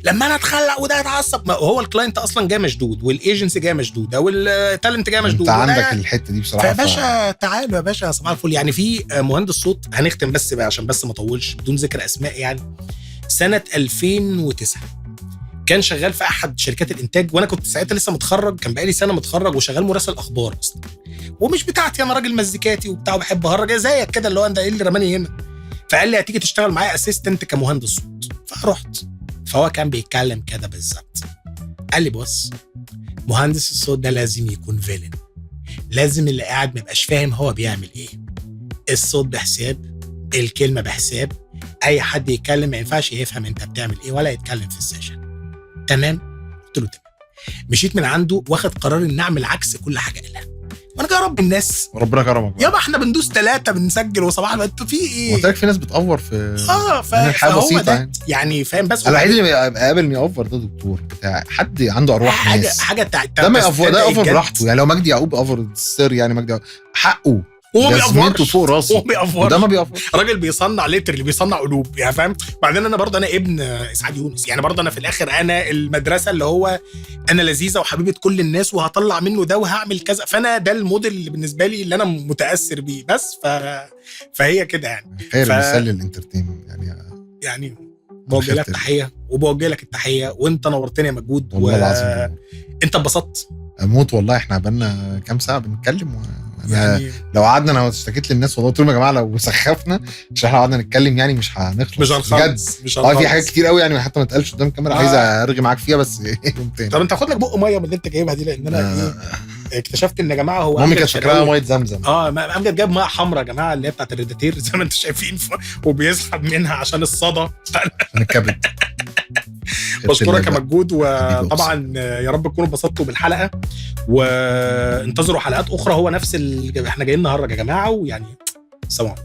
لما انا اتخلق وده يتعصب، ما هو الكلاينت اصلا جاي مشدود، والايجنسي جاي مشدود، والتالنت جاي مشدود. انت عندك الحته دي بصراحه. يا باشا تعالوا يا باشا صباح الفل. يعني في مهندس صوت، هنختم بس بقى عشان بس ما اطولش بدون ذكر اسماء، يعني سنه 2009 كان شغال في احد شركات الانتاج، وانا كنت ساعتها لسه متخرج، كان بقالي سنه متخرج وشغال مراسل اخبار اصلا، ومش بتاعتي انا راجل مزيكاتي وبتاع وبحب اهرج زيك كده، اللي هو انت ايه اللي رماني هنا. فقال لي هتيجي تشتغل معايا اسيستنت كمهندس صوت. فرحت، فهو كان بيتكلم كده بالظبط، قال لي بص مهندس الصوت ده لازم يكون فيلن، لازم اللي قاعد ما يبقاش فاهم هو بيعمل ايه. الصوت بحساب، الكلمه بحساب، اي حد يتكلم ما ينفعش يفهم انت بتعمل ايه ولا يتكلم في السيشن. تمام؟ قلت له تمام. مشيت من عنده واخد قرار ان اعمل عكس كل حاجه قالها. وانا جاي ارب الناس، ربنا كرمك يابا احنا بندوس 3 بنسجل وصباح انتوا في ايه؟ قلت لك في ناس بتأفور في حاجه بسيطه يعني فاهم. بس الوحيد اللي قابل يأفور ده دكتور بتاع حد عنده ارواح ناس. حاجه ده ما يأفور، ده يأفور براحته يعني. لو مجدي يعقوب أفور السر يعني، مجدي حقه هو بيأفورش فوق راسه، ده ما بيأفورش. راجل بيصنع لتر، اللي بيصنع قلوب يعني فاهم. بعدين انا برضه انا ابن اسعاد يونس يعني، برضه انا في الاخر انا المدرسه اللي هو انا لذيذه وحبيبه كل الناس وهطلع منه ده وهعمل كذا. فانا ده الموديل اللي بالنسبه لي اللي انا متاثر بيه بس. فهي كده يعني خير مثال للانترتينمنت يعني بوجه لك تحيه وبوجه لك التحيه، وانت نورتني يا مجهود والله العظيم. انت اتبسطت اموت والله. احنا بقالنا كام ساعه بنتكلم يعني لو قعدنا انا اشتكيت للناس والله، قلت لهم يا جماعه لو سخفنا عشان احنا قعدنا نتكلم يعني مش هنخلص، مش هنخلص بجد. في حاجات كتير قوي يعني حتى ما اتقالش قدام الكاميرا، عايز ارغي معاك فيها بس يوم تاني. طب انت خد لك بق ميه من اللي انت جايبها دي، لان انا اكتشفت ان يا جماعه هو مامي كانت فاكراها ميه زمزم. امجد جاب ميه حمراء يا جماعه اللي هي بتاعت الريداتير زي ما انتم شايفين، وبيسحب منها عشان الصدى عشان الكبد. بشكرك يا مجهود، وطبعا يا رب تكونوا اتبسطتوا بالحلقه، وانتظروا حلقات اخرى. هو نفس احنا جايين نهرج يا جماعه، ويعني سلام.